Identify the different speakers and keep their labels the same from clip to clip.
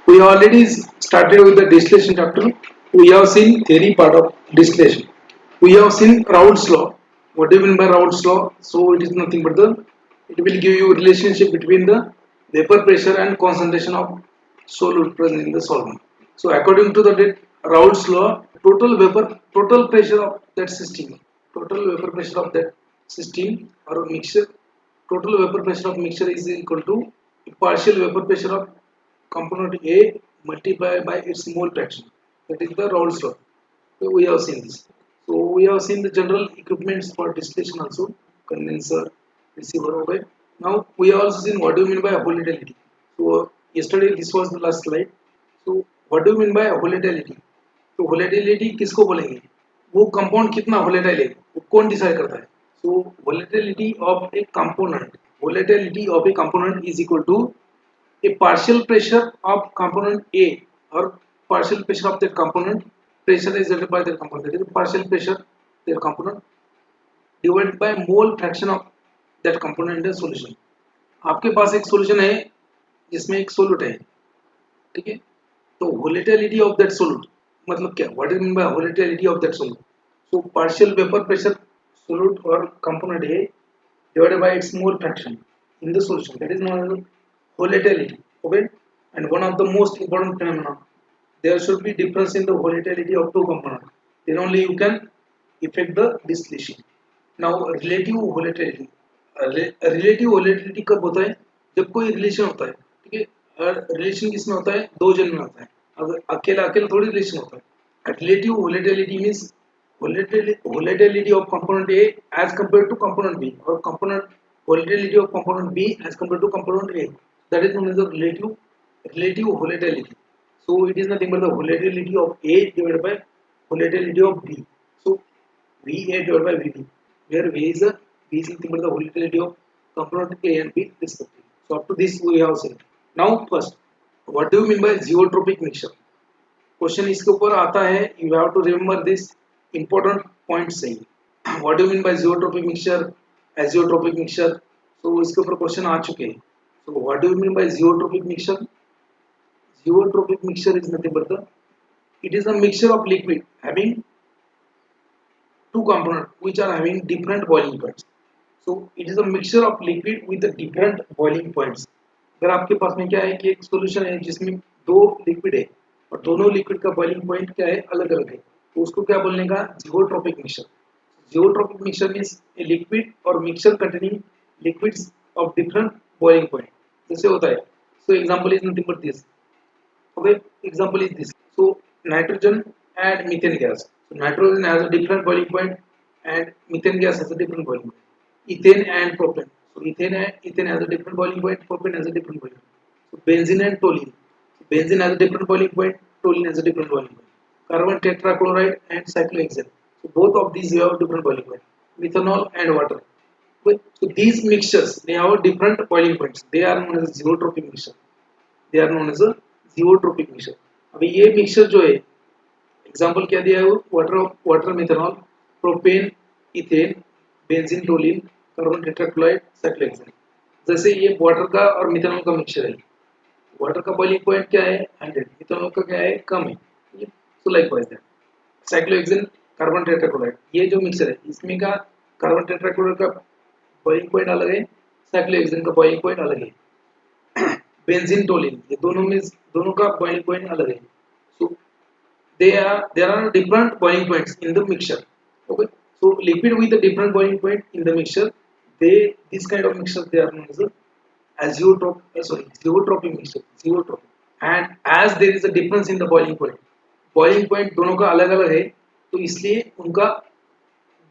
Speaker 1: We already started with the distillation chapter. We have seen theory part of distillation. We have seen Raoult's law. What do you mean by Raoult's law? So it is nothing but it will give you a relationship between the vapor pressure and concentration of solute present in the solvent. So according to the Raoult's law, total pressure of that system, total vapor pressure of that system or mixture, total vapor pressure of mixture is equal to partial vapor pressure of component A multiplied by its mole fraction. That is the Raoult's law. So we have seen this. So we have seen the general equipments for distillation also, condenser, receiver. Okay. Now we have also seen what do you mean by volatility. So yesterday this was the last slide. So what do you mean by volatility? तो volatility किसको बोलेंगे? वो compound कितना volatile है वो कौन decide करता है? So volatility of a component is equal to a partial pressure of component A or partial pressure of that component, pressure is exerted by that component, that is partial pressure their component divided by mole fraction of that component in the solution. आपके पास एक solution है जिसमें एक solute है, ठीक है? तो volatility of that solute मतलब क्या? What do you mean by volatility of that solute? So partial vapor pressure solute or component A divided by its mole fraction in the solution, that is known as volatility. Okay, and one of the most important phenomena, there should be difference in the volatility of two components, then only you can effect the distillation. Now relative volatility, relative volatility कब होता है? जब कोई relation होता है, ठीक है? Relation किसमें होता है? दो जन में होता है, अगर अकेला अकेला थोड़ी रिलेशन होता है. Relative volatility means volatility of component A as compared to component B, or component volatility of component B as compared to component A. That is known as the relative volatility. So it is nothing but the volatility of A divided by volatility of B. So VA divided by VB, where V is nothing but the volatility of component A and B respectively. So up to this we have seen. Now first, what do you mean by zeotropic mixture? Question इसके ऊपर आता है, you have to remember this important point सही. What do mean by zeotropic mixture, azeotropic mixture? तो इसके ऊपर question आ चुके हैं. So what do mean by zeotropic mixture? Zeotropic mixture is nothing but it is a mixture of liquid having two components which are having different boiling points. So it is a mixture of liquid with the different boiling points. अगर आपके पास में क्या है कि एक solution है जिसमें दो लिक्विड है और दोनों लिक्विड का बॉइलिंग पॉइंट क्या है? अलग अलग है, तो उसको क्या बोलने का? Zeotropic mixture. Zeotropic mixture means a liquid और mixture containing liquids of different boiling point. जैसे होता है, so example is nothing but this. Okay, example is this. So nitrogen and methane gas. So nitrogen has a different boiling point and methane gas has a different boiling point. Ethane and propane. So ethane has a different boiling point, propane has a different boiling point. So benzene and toluene. So benzene has a different boiling point, toluene has a different boiling point. Carbon tetrachloride and cyclohexane. So both of these have different boiling point. Methanol and water. So these mixtures, they have different boiling points. They are known as zeotropic mixture. They are known as a zeotropic mixture. अभी ये mixture जो है, example क्या दिया है? Water methanol, propane, ethane, benzene, toluene, carbon tetrachloride, cyclohexane. जैसे ये water का और मिथेनॉल का मिक्सचर है, वाटर का बॉइलिंग पॉइंट क्या है? 100, मिथेनॉल का क्या है? कम है. सो likewise that cyclohexane, carbon tetrachloride, ये जो मिक्सचर है इसमें का कार्बन टेट्राक्लोराइड का बॉइलिंग पॉइंट अलग है, साइक्लोहेक्सेन का बॉइलिंग पॉइंट अलग है. बेंजीन, टोलिन, ये दोनों का बॉइलिंग पॉइंट अलग है. So there are different boiling points in the mixture. Okay, so liquid with a different boiling point in the mixture, this kind of mixture they are known as zeotropic mixture. Zeotropic. And as there is a difference in the boiling point दोनों का अलग अलग है, तो इसलिए उनका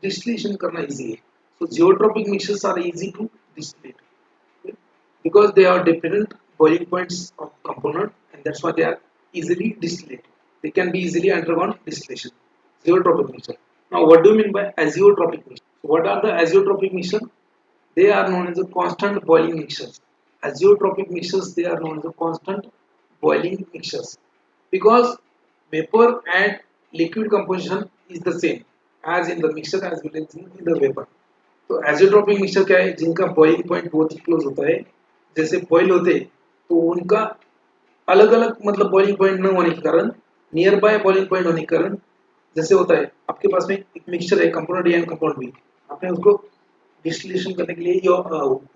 Speaker 1: distillation करना easy है. So zeotropic mixtures are easy to distillate, okay? Because they are different boiling points of component, and that's why they are easily distillated. They can be easily undergone distillation. Zeotropic mixture. Now, what do you mean by azeotropic mixture? So what are the azeotropic mixture? They are known as the constant boiling mixtures. Azeotropic mixtures, they are known as the constant boiling mixtures because vapor and liquid composition is the same as in the mixture as well as in the vapor. तो azeotropic mixture क्या है? जिनका boiling point बहुत ही close होता है, जैसे boil होते हैं तो उनका अलग अलग मतलब बॉइलिंग पॉइंट न होने के कारण, नियर बाय बॉइलिंग पॉइंट होने के कारण, जैसे होता है आपके पास में एक मिक्सचर है compound A and compound B, आपने उसको डिस्टिलेशन करने के लिए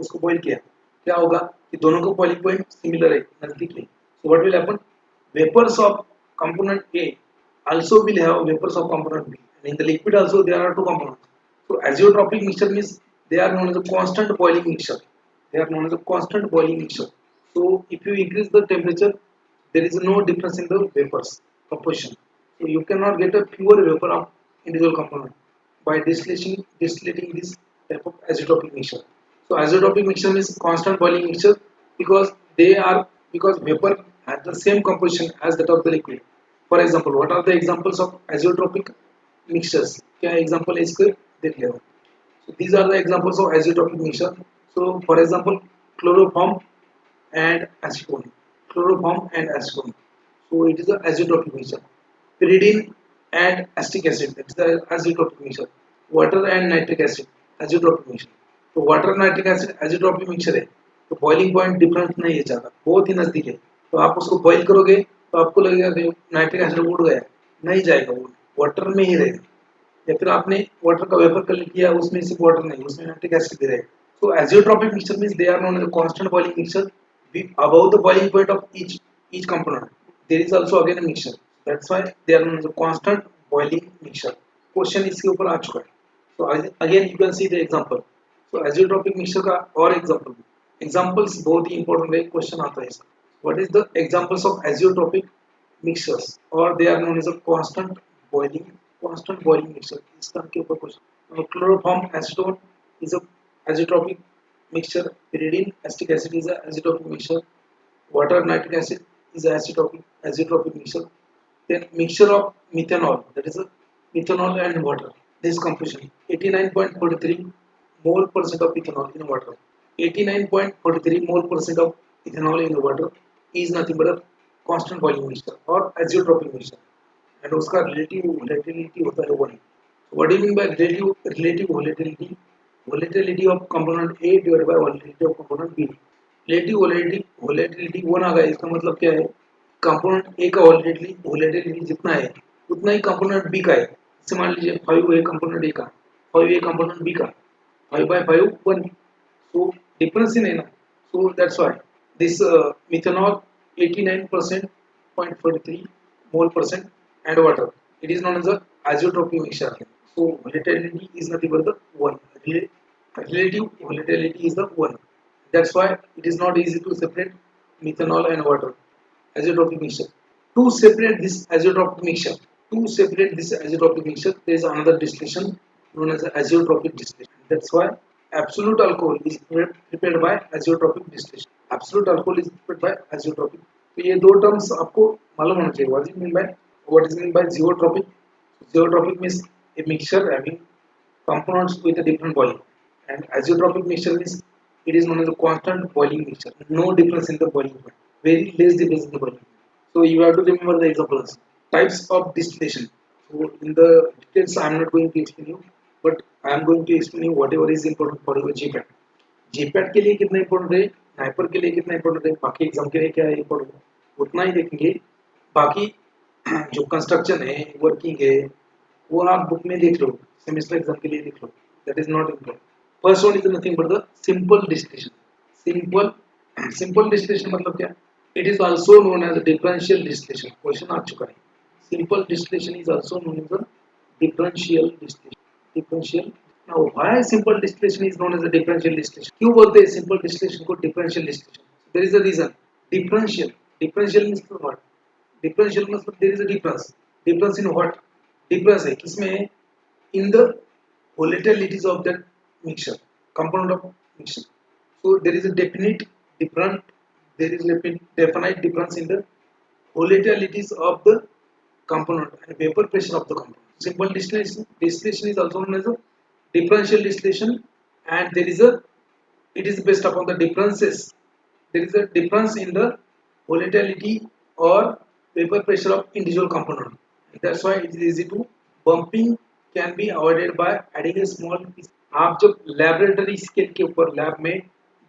Speaker 1: उसको बॉइल किया, क्या होगा कि दोनों का बॉइलिंग पॉइंट सिमिलर है, नजदीक है. So what will happen, vapors of component A also will have vapors of component B, and in the liquid also there are two components. So azeotropic mixture means they are known as a constant boiling mixture. They are known as a constant boiling mixture. So if you increase the temperature, there is no difference in the vapors composition. So you cannot get a pure vapor of individual component by distillating this type of azeotropic mixture. So azeotropic mixture means constant boiling mixture because they are because vapor has the same composition as that of the liquid. For example, what are the examples of azeotropic mixtures? क्या example है इसके देख लेना. So these are the examples of azeotropic mixture. So for example, chloroform and acetone. Chloroform and acetone. So it is a azeotropic mixture. Pyridine and acetic acid. That is the azeotropic mixture. Water and nitric acid. Azeotropic mixture. तो water nitric acid azeotropic mixture है, तो boiling point difference नहीं है ज़्यादा, बहुत ही नज़दीक है. तो आप उसको बॉइल करोगे तो आपको लगेगा कि नाइट्रिक एसिड उड़ गया, नहीं जाएगा, वो वाटर में ही रहेगा. या फिर आपने वाटर का वेपर कलेक्ट किया, उसमें सिर्फ वाटर नहीं, उसमें नाइट्रिक एसिड भी रहेगा. So azeotropic mixture means they are known as a constant boiling mixture. Above the boiling point of each component, there is also again a mixture. That's why they are known as a constant boiling mixture. Question इसके ऊपर आ चुका है. So again you can see the example. So azeotropic mixture का और example. Examples बहुत ही important है, question आता है इसका. What is the examples of azeotropic mixtures? Or they are known as a constant boiling mixture. इसका के ऊपर question. Chloroform acetone is a azeotropic mixture. Pyridine acetic acid is a azeotropic mixture. Water nitric acid is a azeotropic mixture. Then mixture of methanol, that is a methanol and water. This composition 89.43 mole percent of ethanol in water. 89.43 mole percent of ethanol in the water is nothing but a constant boiling mixture or azeotropic mixture. And उसका relative volatility होता है 1. What do you mean by relative volatility? Volatility of component A divided by volatility of component B. Relative volatility 1 आ गया, इसका मतलब क्या है, component ए का volatility जितना है उतना ही कंपोनेंट बी का है. जैसे मान लीजिए 5 है कंपोनेंट ए का, 5 है कंपोनेंट बी का, 5/5 1. सो डिफरेंस ही नहीं ना. सो that's why this methanol 89.43 mole percent and water, it is known as a azeotropic mixture. So volatility is nothing but the 1. Relative volatility is the 1. That's why it is not easy to separate methanol and water. Azeotropic mixture. To separate this azeotropic mixture, there is another distillation known as azeotropic distillation. That's why absolute alcohol is prepared by azeotropic distillation. Absolute alcohol is prepared by azeotropic. तो ये दो terms आपको मालूम होना चाहिए. What is meant by zeotropic? Zeotropic means a mixture having components with a different boiling, and azeotropic mixture means it is known as a constant boiling mixture. No difference in the boiling point. Very less difference in the boiling point. So you have to remember the examples. Types of distillation. So in the details I am not going to explain you, but I am going to explain you whatever is important for your GPAT. GPAT के लिए कितना important है, NIPER के लिए कितना important है, बाकी exam के लिए क्या important है, उतना ही देखेंगे. बाकी जो कंस्ट्रक्शन है, वर्किंग है, वो आप बुक में देख लो, सेमेस्टर एग्जाम के लिए देख लो. That is not important. First one is nothing but the simple distillation. Simple distillation मतलब क्या, it is also known as differential distillation. Question आ चुका है. Simple distillation is also known as a differential distillation. Differential. Now why simple distillation is known as a differential distillation? क्यों बोलते हैं simple distillation को differential distillation? There is a reason. Differential means what? Differential मतलब there is a difference in what? Difference है किसमें? In the volatilities of that mixture, component of mixture. So there is a definite difference in the volatilities of the component and vapor pressure of the component. Simple distillation is also known as a differential distillation, and it is based upon the differences. There is a difference in the volatility or vapor pressure of individual component. That's why it is easy to bumping can be avoided by adding a small piece. आप जब laboratory scale के ऊपर lab में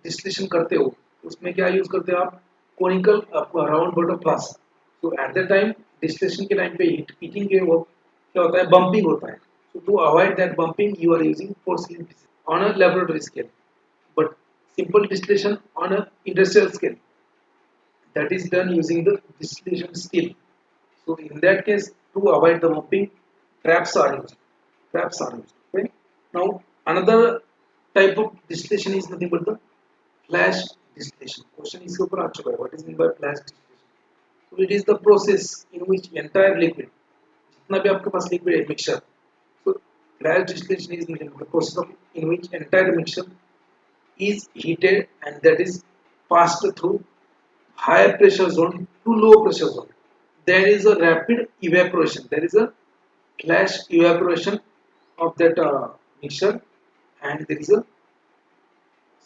Speaker 1: distillation करते हो, उसमें क्या use करते हो आप? Conical round bottom flask. तो एट द टाइम डिस्टिलेशन के टाइम पे हीटिंग के वो क्या होता है, बम्पिंग होता है। So to avoid that bumping, you are using porcelain pieces on a laboratory scale, but simple distillation on a industrial scale, that is done using the distillation still. So in that case, to avoid the bumping, traps are used. Traps are used. Okay. Now another type of distillation is nothing but the flash distillation. Question is ऊपर आ चुका है. What is meant by flash distillation? So it is the process in which entire liquid, जितना भी आपके पास liquid है mixture, so flash distillation is the process of in which entire mixture is heated and that is passed through high pressure zone to low pressure zone. There is a rapid evaporation. There is a flash evaporation of that mixture, and there is a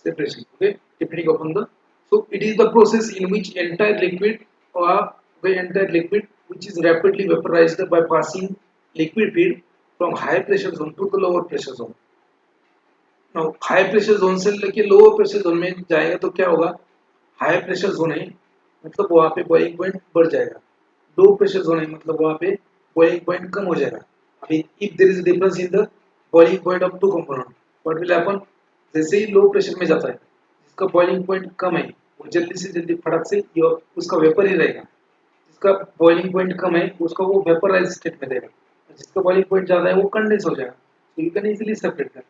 Speaker 1: separation. Okay, depending upon the, so it is the process in which entire liquid or the entire liquid which is rapidly vaporized by passing liquid feed from high pressure zone to the lower pressure zone. Now high pressure zone से लेके lower pressure zone में जाएगा तो क्या होगा, high pressure zone है मतलब वहाँ पे बॉइलिंग पॉइंट बढ़ जाएगा, लो प्रेशर जोन है मतलब वहाँ पे बॉइलिंग पॉइंट कम हो जाएगा। अभी if there is a difference in the boiling point of two component, what will happen, जैसे ही लो प्रेशर में जाता है जिसका बॉइलिंग पॉइंट कम है वो जल्दी से जल्दी फटक से उसका वेपर ही रहेगा, जिसका बॉइलिंग पॉइंट कम है उसका वो वेपराइज स्टेट में रहेगा, जिसका बॉइलिंग पॉइंट ज़्यादा है वो कंडेंस हो जाएगा। तो you can easily separate that.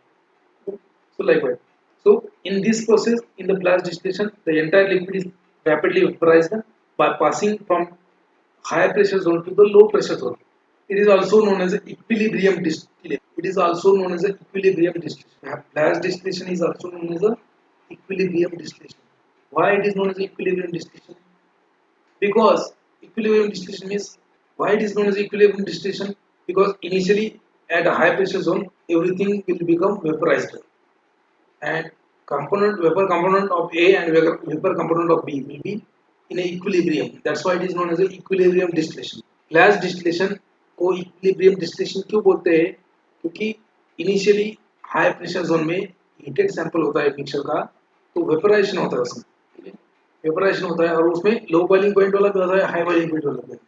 Speaker 1: So likewise, so in this process, in the flash distillation, the entire liquid is rapidly vaporized by passing from high pressure zone to the low pressure zone. It is also known as equilibrium distillation. It is also known as equilibrium distillation. Flash distillation is also known as equilibrium distillation. Why it is known as equilibrium distillation? Because equilibrium distillation means, why it is known as equilibrium distillation? Because initially at a high pressure zone, everything will become vaporized, and vapor component of A and vapor component of B will be in a equilibrium. That's why it is known as a equilibrium distillation. Flash distillation को equilibrium distillation क्यों बोलते हैं? क्योंकि initially high pressure zone में heated sample होता है mixer का, तो vaporization होता है उसमें, ठीक है, vaporization होता है और उसमें low boiling point वाला भी होता है, high boiling point वाला भी होता है,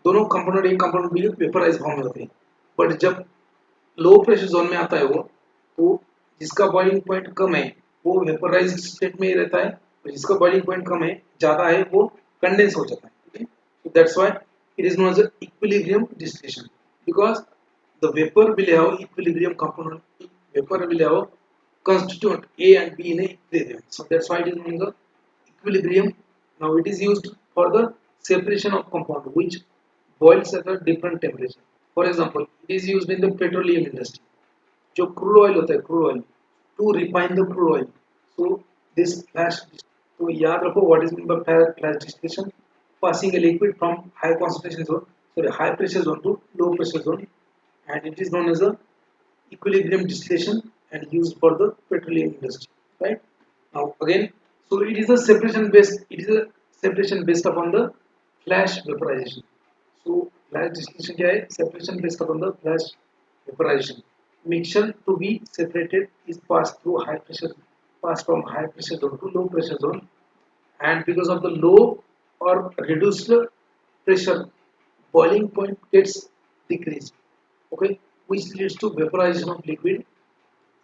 Speaker 1: दोनों कंपोनेंट एक कंपोनेंट भी वेपराइज फॉर्म में होते हैं। बट जब लो प्रेशर जोन में आता है वो, तो जिसका बॉइलिंग पॉइंट कम है वो वेपराइज्ड स्टेट में ही रहता है, और जिसका बॉइलिंग पॉइंट कम है ज़्यादा है वो कंडेंस हो जाता है, ठीक है। So that's why it is known as equilibrium distillation, because the vapour will have equilibrium component, vapour will have constituent A and B in a equilibrium. So that's why it is known as equilibrium. Now it is used for the separation of compound which boils at a different temperature. For example, it is used in the petroleum industry. जो crude oil होता है, crude oil, to refine the crude oil, so this flash, तो याद रखो what is mean by flash distillation, passing a liquid from high concentration zone, sorry high pressure zone to low pressure zone, and it is known as a equilibrium distillation and used for the petroleum industry, right? Now again, so it is a separation based upon the flash vaporization. So flash distillation क्या है? Separation based upon the flash vaporization. Mixture to be separated is passed from high pressure zone to low pressure zone, and because of the low or reduced pressure, boiling point gets decreased, okay, which leads to vaporization of liquid.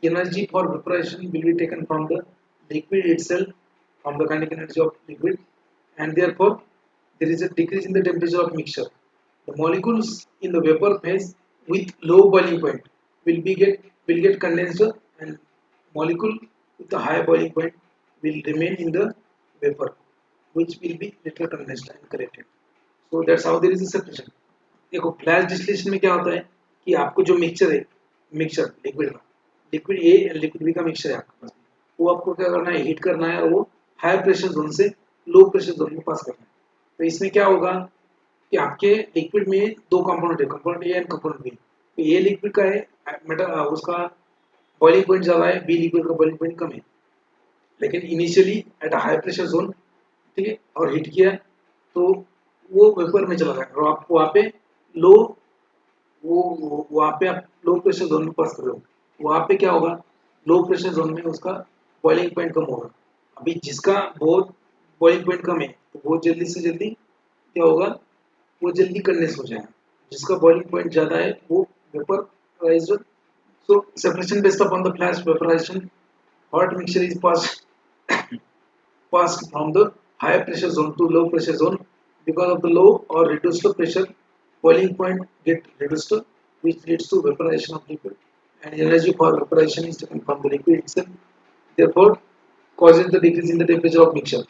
Speaker 1: Energy for vaporization will be taken from the liquid itself, from the kinetic energy of liquid, and therefore there is a decrease in the temperature of mixture. The molecules in the vapor phase with low boiling point will get condensed, and molecule with a high boiling point will remain in the vapor, which will be later condensed and corrected. So that's how there is a separation. देखो flash distillation में क्या होता है कि आपको जो mixture है, mixture liquid का, liquid A and liquid B का मिक्सचर है आपके पास, वो आपको क्या करना है, हीट करना है और वो हाई प्रेशर जोन से लो प्रेशर जोन में पास करना है। तो इसमें क्या होगा कि आपके लिक्विड में दो कंपोनेंट है, component A and component B. तो ए लिक्विड का है उसका बॉइलिंग पॉइंट ज़्यादा है, बी लिक्विड का बॉइलिंग पॉइंट कम है, लेकिन initially at a high pressure zone, ठीक है, और हीट किया तो वो वेपर में चला गया, और आप वहाँ पे लो वहाँ पे आप लो प्रेशर जोन में पास कर रहे हो, वहाँ पे क्या होगा, लो प्रेशर जोन में उसका बॉइलिंग पॉइंट कम होगा। अभी जिसका बहुत बॉइलिंग पॉइंट कम है तो वो जल्दी से जल्दी क्या होगा, वो जल्दी कंडेंस हो जाएगा। जिसका बॉइलिंग पॉइंट ज़्यादा है वो वेपराइज्ड। So separation based upon the flash vaporization, hot mixture is passed from the high pressure zone to low pressure zone. Because of the low or reduced pressure, boiling point get reduced, which leads to vaporization of liquid, and energy for vaporization is taken from the liquid itself. Therefore, causes the decrease in the temperature of mixture.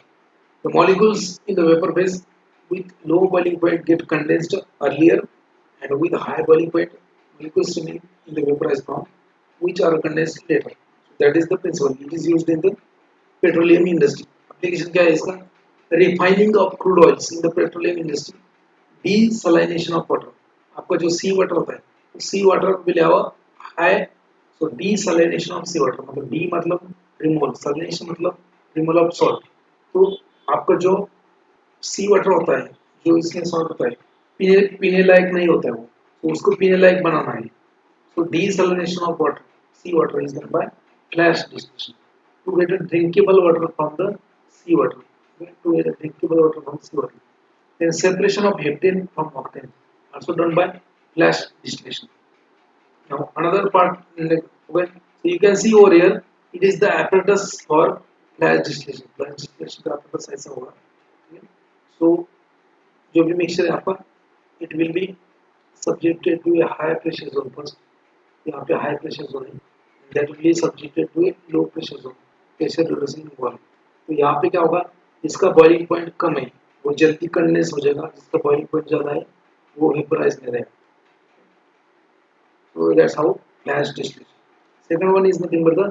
Speaker 1: The molecules in the vapor phase with low boiling point get condensed earlier, and with high boiling point, molecules remain in the vaporized form, which are condensed later. That is the principle. It is used in the petroleum industry. Application क्या है इसका? Refining of crude oils in the petroleum industry. Desalination of water. आपका जो sea water होता है, sea water will have a high, so desalination of sea water मतलब D मतलब removal, salination मतलब removal of salt. तो आपका जो सी वाटर होता है, जो इसके सॉल्ट होता है, पीने लायक नहीं होता है वो, तो उसको पीने लायक बनाना है। So desalination of water, seawater is done by flash distillation to get a drinkable water from the seawater. To get a drinkable water from seawater. Then separation of heptane from octane, also done by flash distillation. Now another part, like, okay, so you can see over here, it is the apparatus for flash distillation. Flash distillation का apparatus ऐसा होगा. Okay. So जो भी mixture है आपका, it will be subjected to a high pressure zone first. यहाँ पे high pressure zone है, that will be subjected to a low pressure zone, pressure reducing valve. तो यहाँ पे क्या होगा, जिसका boiling point कम है वो जल्दी कंडेंस हो जाएगा, जिसका boiling point ज़्यादा है वो वेपराइज नहीं रहेगा. So that's how flash distillation. Second one is nothing but the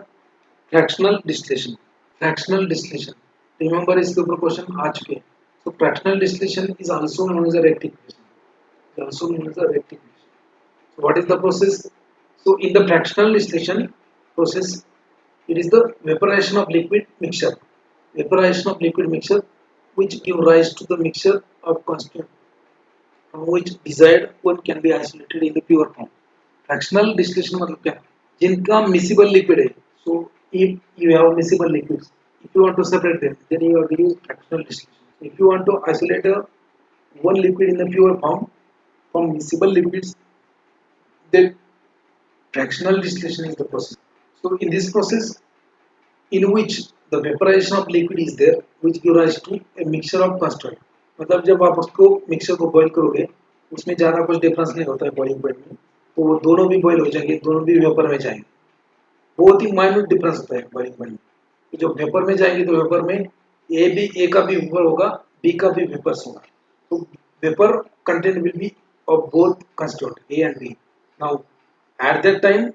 Speaker 1: fractional distillation. Fractional distillation. Remember इसके ऊपर क्वेश्चन आ चुके हैं. So fractional distillation is also known as a rectification. Is also known as a rectification. So what is the process? So in the fractional distillation process, it is the vaporization of liquid mixture. Vaporization of liquid mixture which give rise to the mixture of constant from which desired one can be isolated in the pure form. Fractional distillation मतलब क्या? जिनका miscible liquid है. So if you have miscible liquids, if you want to separate them, then you have to use fractional distillation. If you want to isolate one liquid in the pure form from miscible liquids, then fractional distillation is the process. So in this process, in which the vaporization of liquid is there, which gives rise to a mixture of constant. मतलब जब आप उसको mixture को boil करोगे, उसमें ज़्यादा कुछ difference नहीं होता है बॉइलिंग पॉइंट में, तो वो दोनों भी बॉईल हो जाएंगे, दोनों भी वेपर में जाएंगे. बहुत ही माइन्यूट डिफरेंस होता है बॉइलिंग पॉइंट में. जो वेपर में जाएंगे तो वेपर में ए का भी वेपर होगा, बी का भी वेपर्स होगा. तो vapour content will be of both constituent A and B. Now at that time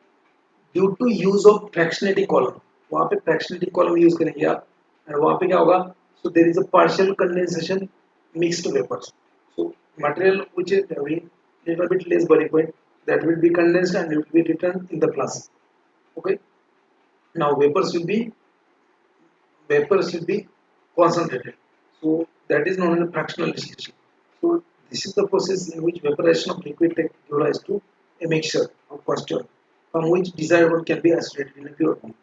Speaker 1: due to use of fractionating column, वहाँ पे फ्रैक्शनेटिंग कॉलम यूज करेंगे आप, और वहाँ पे क्या होगा, so there is a partial condensation mixed vapours. So material which is having little bit less boiling point, that will be condensed and it will be returned in the flask. Okay, now vapors will be concentrated, so that is known as fractional distillation. So this is the process in which vaporization of liquid gives rise to a mixture of constituent from which desired one can be isolated in a pure form.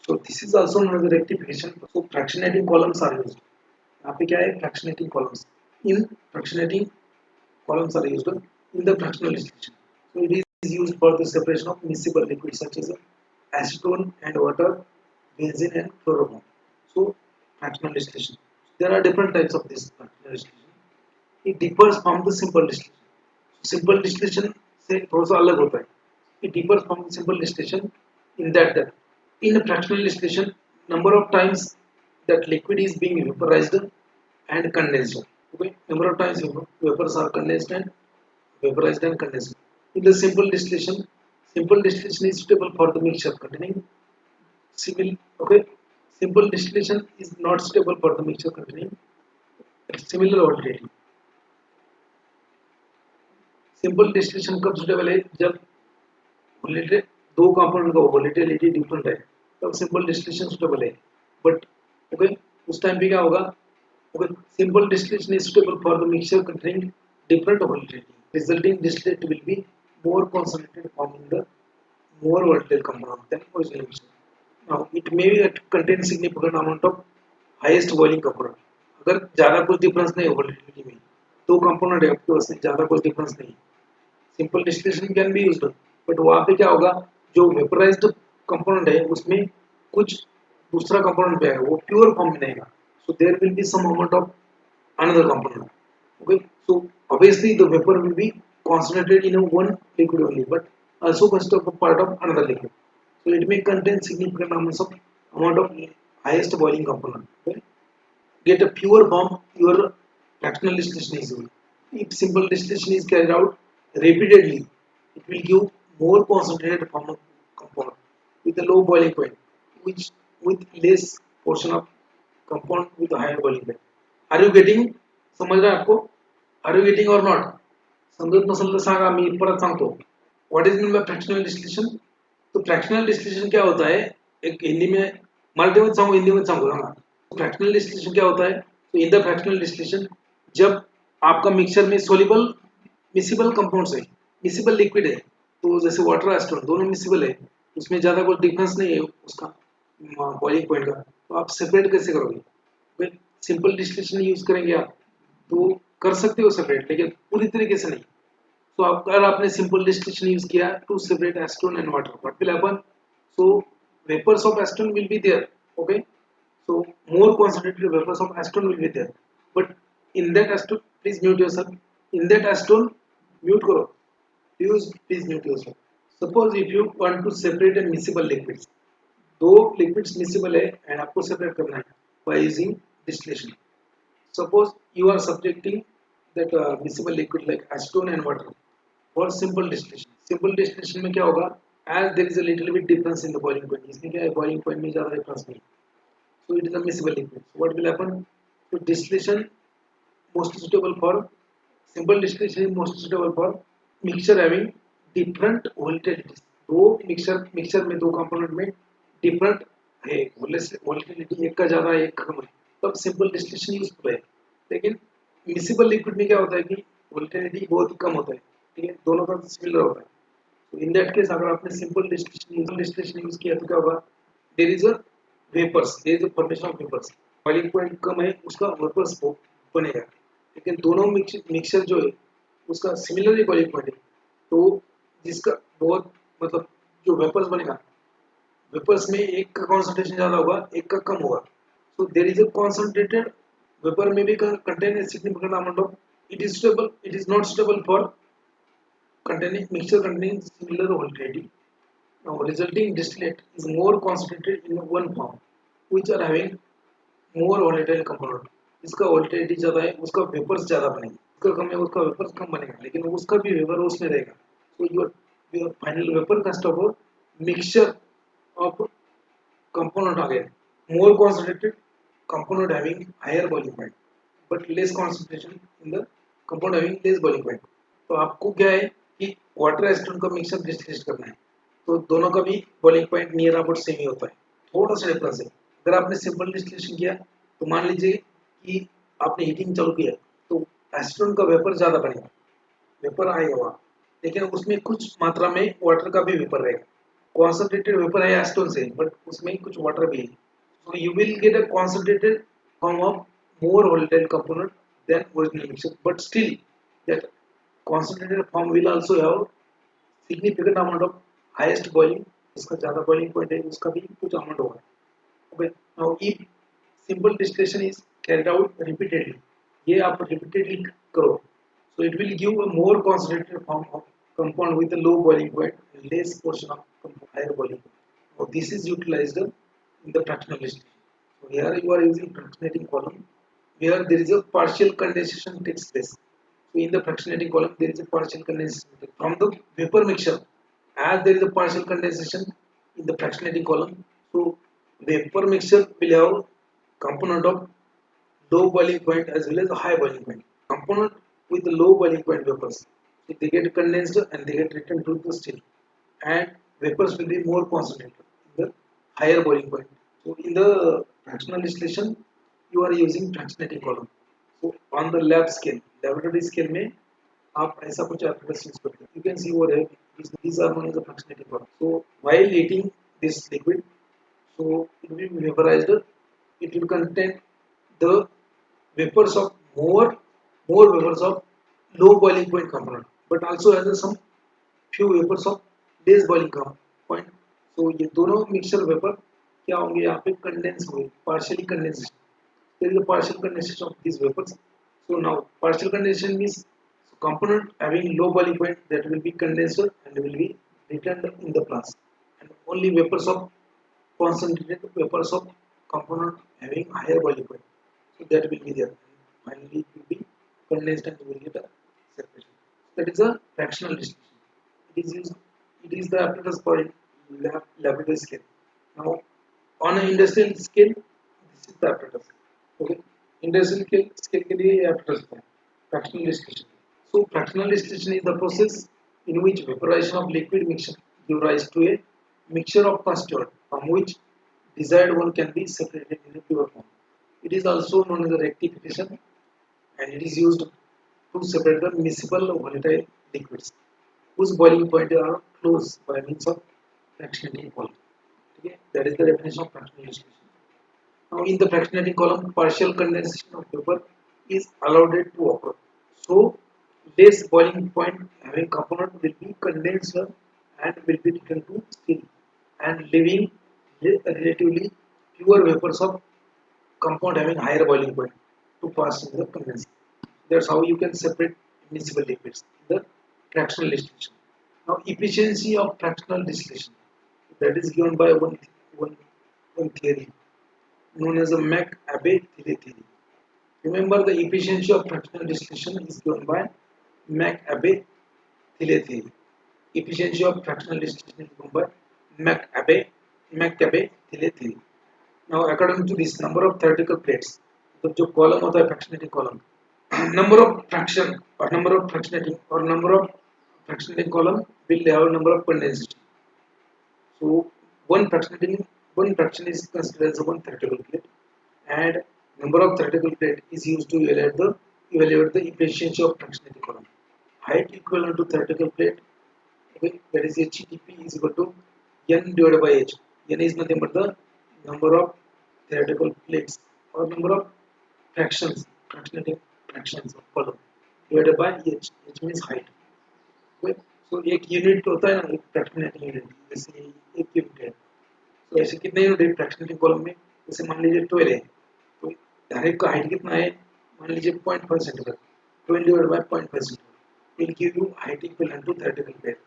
Speaker 1: So this is also known as the rectification. So fractionating columns are used. यहाँ पे क्या है, fractionating columns. In fractionating columns are used in the fractional distillation. So it is used for the separation of miscible liquids such as acetone and water, benzene and chloroform. So fractional distillation. There are different types of this fractional distillation. It differs from the simple distillation. So simple distillation से थोड़ा सा अलग होता है. It differs from the simple distillation in that in a fractional distillation, number of times that liquid is being vaporized and condensed. Okay, number of times vapors are condensed and vaporized and condensed. In the simple distillation is suitable for the mixture containing civil. Okay, simple distillation is not suitable for the mixture containing similar volatility. Simple distillation कब suitable है, जब दो component का volatility different है, तब simple distillation suitable है. But okay, उस time पे क्या होगा, okay, simple distillation is suitable for the mixture containing different volatility, resulting distillate will be more concentrated, forming the more volatile compound than original mixture. Now it may contain significant amount of highest boiling component. अगर ज़्यादा कुछ difference नहीं है volatility में, दो component है आपके पास, ज़्यादा कुछ डिफरेंस नहीं, simple distillation can be used, but वहाँ पे क्या होगा, जो वेपराइज्ड कंपोनेंट है उसमें कुछ दूसरा कंपोनेंट भी आएगा, वो प्योर फॉर्म में नहीं आएगा, so there will be some amount of another component. Okay, so obviously the vapor will be concentrated in a one liquid only, but also consists of a part of another liquid. So it may contain significant amounts of amount of highest boiling component. Okay? Get a pure form, your fractional distillation is used. If simple distillation is carried out repeatedly, it will give more concentrated form of compound with a low boiling point, which with less portion of compound with a higher boiling point. Are you getting? समझ रहा है आपको? Are you getting or not? समजत नसेल तर सांगा, मी परत सांगतो. What is mean by fractional distillation? तो fractional distillation क्या होता है? एक हिंदी में, मराठी में सांगू, हिंदी में सांगू ना. फ्रैक्शनल डिस्टिलेशन क्या होता है? तो इन द फ्रैक्शनल डिस्टिलेशन, जब आपका मिक्सचर में सोल्यूबल मिसिबल कंपाउंड्स है, मिसिबल लिक्विड है, तो जैसे वाटर एस्टोन दोनों मिसिबल है, उसमें ज़्यादा कोई डिफरेंस नहीं है उसका बॉइलिंग पॉइंट का, तो आप सेपरेट कैसे करोगे? सिंपल डिस्टिलेशन यूज करेंगे आप तो कर सकते हो सेपरेट, लेकिन पूरी तरीके से नहीं. तो अगर आपने सिंपल डिस्टिलेशन यूज किया to separate acetone and water, what will happen? So vapours of acetone will be there. Okay, so more concentrated vapors of acetone will be there, but in that acetone, please mute yourself, in that acetone, mute karo, please mute yourself. Suppose if you want to separate a miscible liquids, दो liquids miscible है and आपको separate करना है by using distillation. Suppose you are subjecting that miscible liquid like acetone and water for simple distillation. Simple distillation में क्या होगा? As there is a little bit difference in the boiling point, इसमें क्या है, boiling point में ज़्यादा difference नहीं, so it is a miscible liquid. So what will happen? So distillation most suitable for simple distillation is most suitable for mixture having different volatilities. दो mixture में दो component में different है volatility, एक का ज़्यादा एक का कम है, तब simple distillation यूजफुल है. लेकिन miscible liquid में क्या होता है कि volatility बहुत कम होता है, ठीक है, दोनों का सिमिलर होता है. तो इन दैट केस अगर आपने सिंपल डिस्टिलेशन यूज किया तो क्या होगा? There is a vapours, there is a formation of vapours, boiling point कम है, उसका वेपर्स बनेगा, लेकिन दोनों मिक्सचर जो है उसका सिमिलरली बॉइलिंग पॉइंट है, तो जिसका बहुत मतलब जो वेपर्स बनेगा, वेपर्स में एक का कॉन्सेंट्रेशन ज़्यादा होगा, एक का कम होगा. So there is a concentrated vapour में भी contain a significant amount of, it is not suitable for containing mixture containing similar volatility. Now, resulting distillate is more concentrated in one form, which are having more volatile component. इसका volatility ज़्यादा है, उसका vapours ज़्यादा बनेगा, इसका कम है, उसका vapours कम बनेगा, लेकिन उसका भी वेपर उसमें रहेगा. So your final vapor consists of a mixture of component again, more concentrated component having higher boiling point, but less concentration in the component having less boiling point. तो आपको क्या है कि वाटर एस्टोन का mixture distillate करना है, तो दोनों का भी boiling point near about same ही होता है, थोड़ा सा डिफरेंस है. अगर आपने सिंपल डिस्टिलेशन किया तो मान लीजिए कि आपने हीटिंग चालू किया तो एस्टोन का वेपर ज़्यादा बनेगा, वेपर आएगा वहाँ, लेकिन उसमें कुछ मात्रा में वाटर का भी वेपर रहेगा. कॉन्सेंट्रेटेड वेपर है एस्टोन से, बट उसमें कुछ वाटर भी है, so you will get a concentrated form of more volatile component than original mixture, but still that concentrated form will also have significant amount of highest boiling, इसका ज़्यादा boiling point है, उसका भी कुछ amount होगा. Okay, now if simple distillation is carried out repeatedly, ये आप repeatedly करो, so it will give a more concentrated form of compound with a low boiling point and less portion of higher boiling point. Now this is utilized in the fractional distillation. So here you are using fractionating column, where there is a partial condensation takes place. So in the fractionating column, there is a partial condensation from the vapor mixture. As there is a partial condensation in the fractionating column, so vapor mixture will have component of low boiling point as well as a high boiling point. Component with the low boiling point vapors, so they get condensed and they get returned to the still, and vapors will be more concentrated in the higher boiling point. So in the fractional distillation, you are using fractionating column. So on the lab scale, laboratory scale में आप ऐसा कुछ apparatus use करते हैं. You can see over here, these are known as the fractionating column. So while heating this liquid, so it will be vaporized. It will contain the vapors of more vapors of low boiling point component, but also has some few vapors of less boiling point. So ये दोनों mixture vapor क्या होंगे यहाँ पे condense होंगे, partially condensation. There is a partial condensation of these vapors. So now partial condensation means component having low boiling point that will be condensed and will be returned in the flask, and only vapors of concentrated vapors of component having higher boiling point. So that will be there. Finally, it will be condensed and will get a separation. That is a fractional distillation. It is used. It is the apparatus for laboratory scale. Now, on an industrial scale, this is the apparatus. Okay, industrial scale के लिए apparatus है. Fractional distillation. So, fractional distillation is the process in which vaporization of liquid mixture gives rise to a mixture of constituent from which desired one can be separated in a pure form. It is also known as a rectification, and it is used to separate the miscible volatile liquids whose boiling point are close by means of fractionating column. Okay? That is the definition of fractional distillation. Now, in the fractionating column, partial condensation of vapor is allowed to occur. So, less boiling point having component will be condensed and will be taken to still, and leaving relatively fewer vapors of compound having higher boiling point to pass in the condenser. That's how you can separate miscible liquids in the fractional distillation. Now, efficiency of fractional distillation, that is given by one theory known as the Mac-Abe-Thiele theory. Remember, the efficiency of fractional distillation is given by Mac-Abe-Thiele theory. Efficiency of fractional distillation is given by Mac-Abe-Thiele theory. Now, according to this, number of theoretical plates, तो जो column होता है fractionating column, number of fraction or number of fractionating or number of fractionating column will have a number of condensation. So one fraction is considered as one theoretical plate, and number of theoretical plate is used to evaluate the efficiency of fractionating column. Height equivalent to theoretical plate, okay, that is HTP is equal to n divided by h. N is nothing but the number of theoretical plates or number of fractionating fractions of column divided by h. H means height. Okay. So एक unit होता है ना, एक fractionating unit, जैसे एक unit है, तो ऐसे कितने यूनिट है फ्रैक्शनेटिंग कॉलम में, जैसे मान लीजिए 12 है, तो हर एक का हाइट कितना है, मान लीजिए 0.5 centimetre, 12 divide by 0.5 centimetre will give you height equivalent to theoretical plate.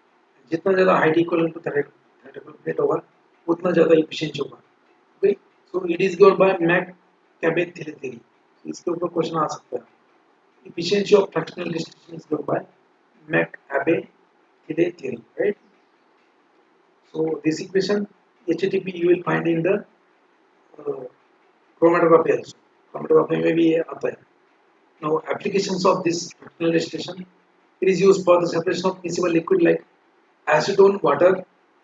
Speaker 1: जितना ज़्यादा height equivalent to theoretical plate होगा उतना ज़्यादा एफिशिएंसी होगा. Okay, so it is given by McCabe Thiele theory. इसके ऊपर क्वेश्चन आ सकता है. Efficiency of fractional distillation is given by Mac-Abe-Thiele theory, right? So this equation HTP you will find in the chromatography also. Chromatography में भी ये आता है. Now applications of this fractional distillation, it is used for the separation of miscible liquid like acetone, water,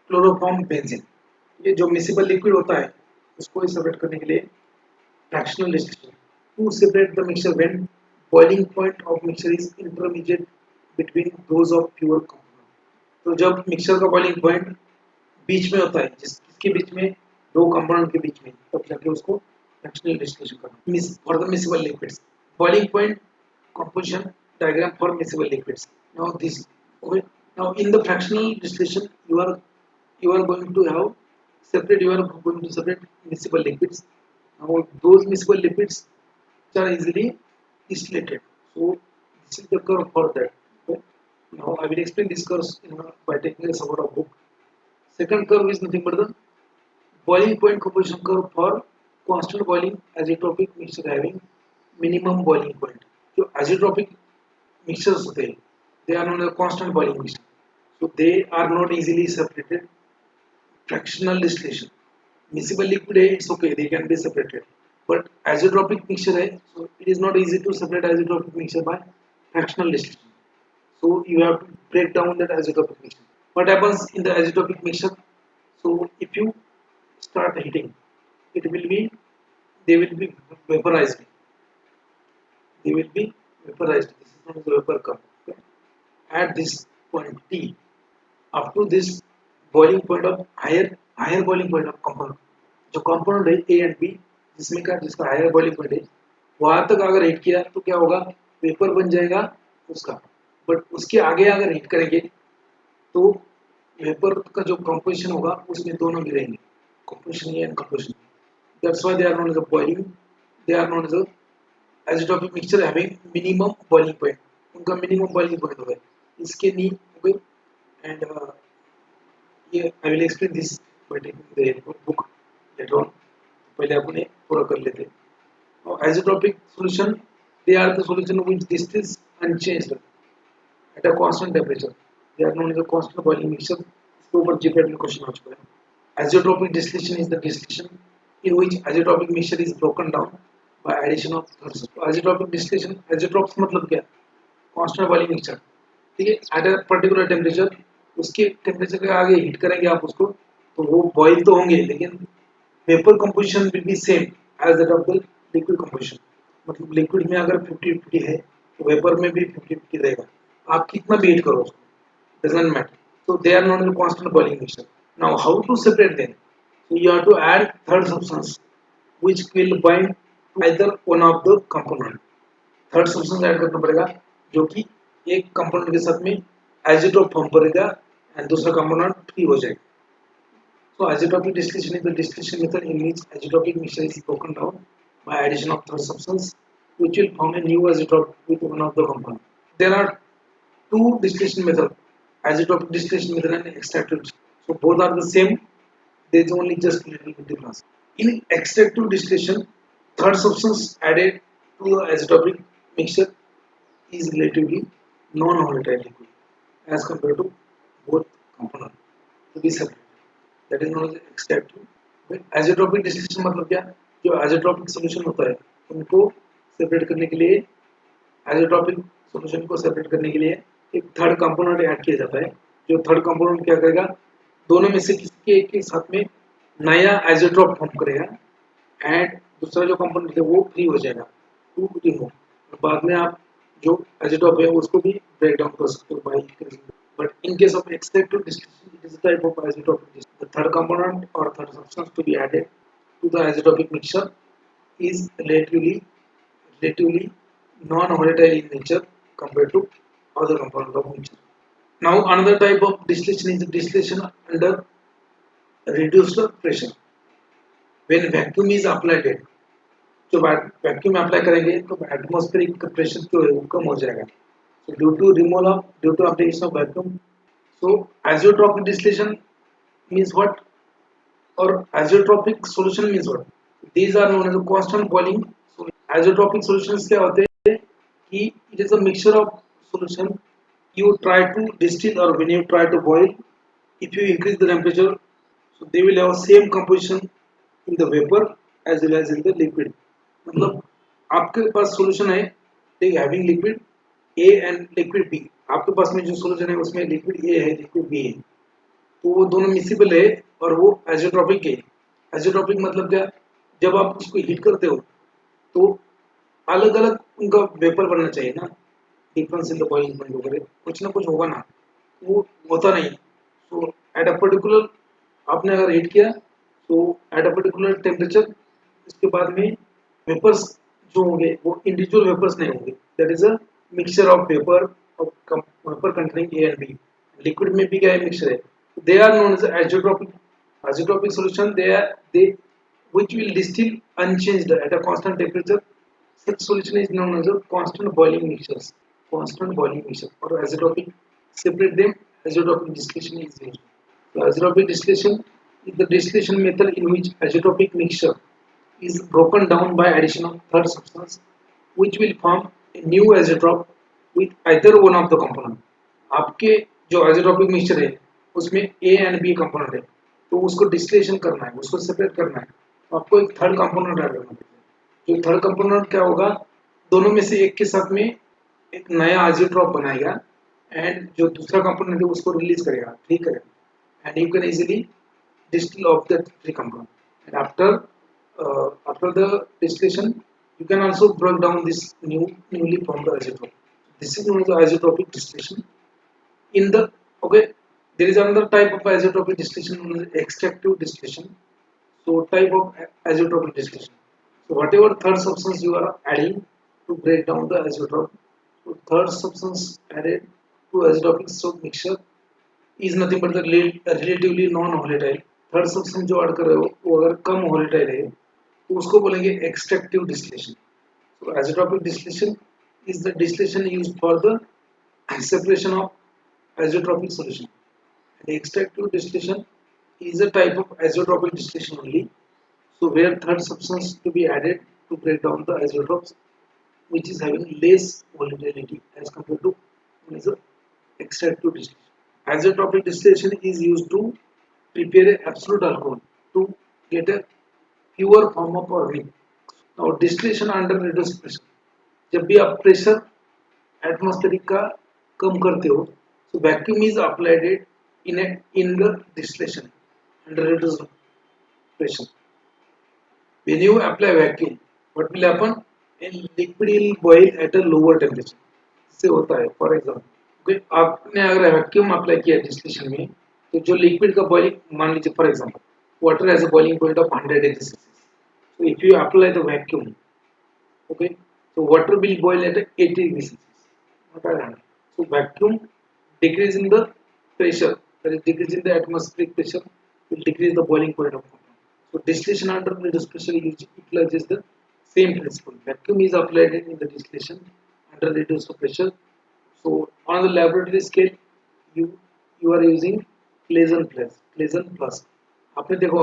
Speaker 1: chloroform, benzene. ये जो miscible liquid होता है उसको separate करने के लिए fractional distillation to separate the mixture when boiling point of mixture is intermediate between those of pure component. तो जब मिक्सचर का बॉइलिंग पॉइंट बीच में होता है, जिसके बीच में दो कंपोनेंट के बीच में, तब जाके उसको फ्रैक्शनल डिस्टिलेशन करना. For the miscible liquids, boiling point composition diagram for miscible liquids. Now this, okay, now in the fractional distillation you are going to have separate, you are going to separate miscible liquids. Now those miscible liquids are easily distillated. So this is the curve for that. Okay. Now I will explain this curve by taking a support of book. Second curve is nothing but the boiling point composition curve for constant boiling azeotropic mixture having minimum boiling point. So azeotropic mixtures होते हैं, they are known as constant boiling mixture. So they are not easily separated. Fractional distillation, miscible liquid है, it's okay, they can be separated. But azeotropic mixture है, so it is not easy to separate azeotropic mixture by fractional distillation. So you have to break down that azeotropic mixture. What happens in the azeotropic mixture? So if you start heating, it will be, they will be vaporized. They will be vaporized. This is known as the vapor curve. Okay. At this point T, up to this boiling point of higher boiling point of component, जो component है A and B, जिसमें का जिसका higher boiling point है, वहां तक अगर heat किया तो क्या होगा, वेपर बन जाएगा उसका। बट उसके आगे अगर हीट करेंगे तो वेपर का जो कंपोजिशन होगा उसमें दोनों भी रहेंगे, composition and composition. That's why they are known as boiling, they are known as azeotropic mixture having minimum boiling point, उनका मिनिमम बॉइलिंग पॉइंट होगा। इसके नी हो गई एंड ये I will explain this by taking the book later on. पहले अपने पूरा कर लेते हैं। और azeotropic solution, they are the solution which distills unchanged at a constant temperature, they are known as a constant boiling mixture। इसके ऊपर जीपीएट में क्वेश्चन आ चुका है। azeotropic distillation is the distillation in which azeotropic mixture is broken down by addition of azeotropic distillation, azeotropic मतलब क्या, constant boiling mixture, ठीक है, एट अ पर्टिकुलर टेम्परेचर, उसके टेम्परेचर के आगे हीट करेंगे आप उसको तो वो बॉइल तो होंगे लेकिन vapour composition will be same as that of the liquid composition. मतलब लिक्विड में अगर 50-50 है तो वेपर में भी 50-50 रहेगा, आप कितना भी हीट करो उसको doesn't matter. so they are not in constant boiling mixture। now how to separate them, so you have to add third substance which will bind to either one of the component। Third substance add करना पड़ेगा जो कि एक component के साथ में एजिटोप form करेगा and दूसरा कंपोनेंट फ्री हो जाएगा। So azeotropic distillation is the distillation method in which azeotropic mixture is broken down by addition of third substance which will form a new azeotrope with one of the component। There are two distillation methods, azeotropic distillation method and extractive distillation। So both are the same, there is only just little bit difference। In extractive distillation, third substance added to the azeotropic mixture is relatively non-volatile liquid as compared to both components to be separated, that is known as extractive। azeotropic distillation मतलब क्या, जो azeotropic solution होता है उनको separate करने के लिए, azeotropic solution को सेपरेट करने के लिए एक थर्ड कंपोनेंट ऐड किया जाता है। जो थर्ड कंपोनेंट क्या करेगा, दोनों में से किसी के एक के साथ में नया azeotrope फॉर्म करेगा एंड दूसरा जो कंपोनेंट है वो फ्री हो जाएगा टू रिमूव। बाद में आप जो azeotrope है उसको भी ब्रेक डाउन कर सकते हो bye. but in case of extractive distillation it is a type of azeotropic distillation। the third component or third substance to be added to the azeotropic mixture is relatively non-volatile in nature compared to other component of mixture। now another type of distillation is distillation under reduced pressure when vacuum is applied। जो vacuum apply करेंगे तो atmospheric pressure जो है वो कम हो जाएगा। so due to application of vacuum, so azeotropic distillation means what, or azeotropic solution means what, these are known as a constant boiling solution। azeotropic solutions क्या होते हैं कि it is a mixture of solution you try to distill or when you try to boil, if you increase the temperature so they will have same composition in the vapor as well as in the liquid। मतलब आपके पास solution है having liquid A and liquid B, आपके पास में जो solution है उसमें लिक्विड ए है लिक्विड बी है, तो वो दोनों मिसिबल है और वो एजियोट्रोपिक है। एजियोट्रोपिक मतलब क्या, जब आप उसको हीट करते हो तो अलग अलग उनका वेपर बनना चाहिए ना, difference in the boiling point वगैरह कुछ ना कुछ होगा ना, वो होता नहीं। सो एट अ पर्टिकुलर आपने अगर हीट किया तो एट अ पर्टिकुलर टेम्परेचर इसके बाद में वेपर्स जो होंगे वो इंडिविजुअल वेपर्स नहीं होंगे, that is a mixture of vapour of vapour containing A and B. Liquid में भी क्या है, मिक्सचर है, they are known as azeotropic. Azeotropic solution they which will distill unchanged at a constant temperature, such solution is known as a constant boiling mixtures, constant boiling mixture or azeotropic। separate them, azeotropic distillation is used। so azeotropic distillation is the distillation method in which azeotropic mixture is broken down by addition of third substance which will form a new azeotrope with either one of the component। आपके जो azeotropic mixture है उसमें A and B component है, तो उसको distillation करना है, उसको सेपरेट करना है, तो आपको एक थर्ड कंपोनेंट ऐड करना है। जो थर्ड कंपोनेंट क्या होगा, दोनों में से एक के साथ में एक नया azeotrope बनाएगा एंड जो दूसरा कंपोनेंट है उसको रिलीज करेगा, फ्री करेगा and you can easily distil of that three component and after the distillation you can also break down this newly formed azeotrope। this is known as azeotropic distillation in the okay। there is another type of azeotropic distillation known as extractive distillation। so type of azeotropic distillation, So whatever third substance you are adding to break down the azeotropic, so third substance added to azeotropic soap mixture is nothing but the relatively non-volatile. Third substance जो add कर रहे हो वो अगर कम volatile है तो उसको बोलेंगे extractive distillation. So azeotropic distillation is the distillation used for the separation of azeotropic solution. And extractive distillation is a type of azeotropic distillation only. So where third substance to be added to break down the azeotropes, which is having less volatility as compared to extractive distillation. Azeotropic distillation is used to prepare a absolute alcohol to get a pure form of organic. Now distillation under reduced pressure. जब भी आप pressure atmospheric का कम करते हो, so vacuum is applied in the distillation under reduced pressure. When you apply vacuum, what will happen? A liquid will boil at a lower temperature. इससे होता है, for example, okay, आपने अगर वैक्यूम अप्लाई किया distillation में, तो जो liquid का बॉइलिंग, मान लीजिए for example water has a boiling point of 100 degree Celsius. So if you apply the vacuum, okay, so water will boil at 80 degrees Celsius, not at 100. So vacuum decreasing the pressure, that is decreasing the atmospheric pressure, will decrease the boiling point of water. So distillation under reduced pressure utilizes the same principle. Vacuum is applied in the distillation under reduced pressure. So on the laboratory scale, you are using Claisen plus. आपने देखा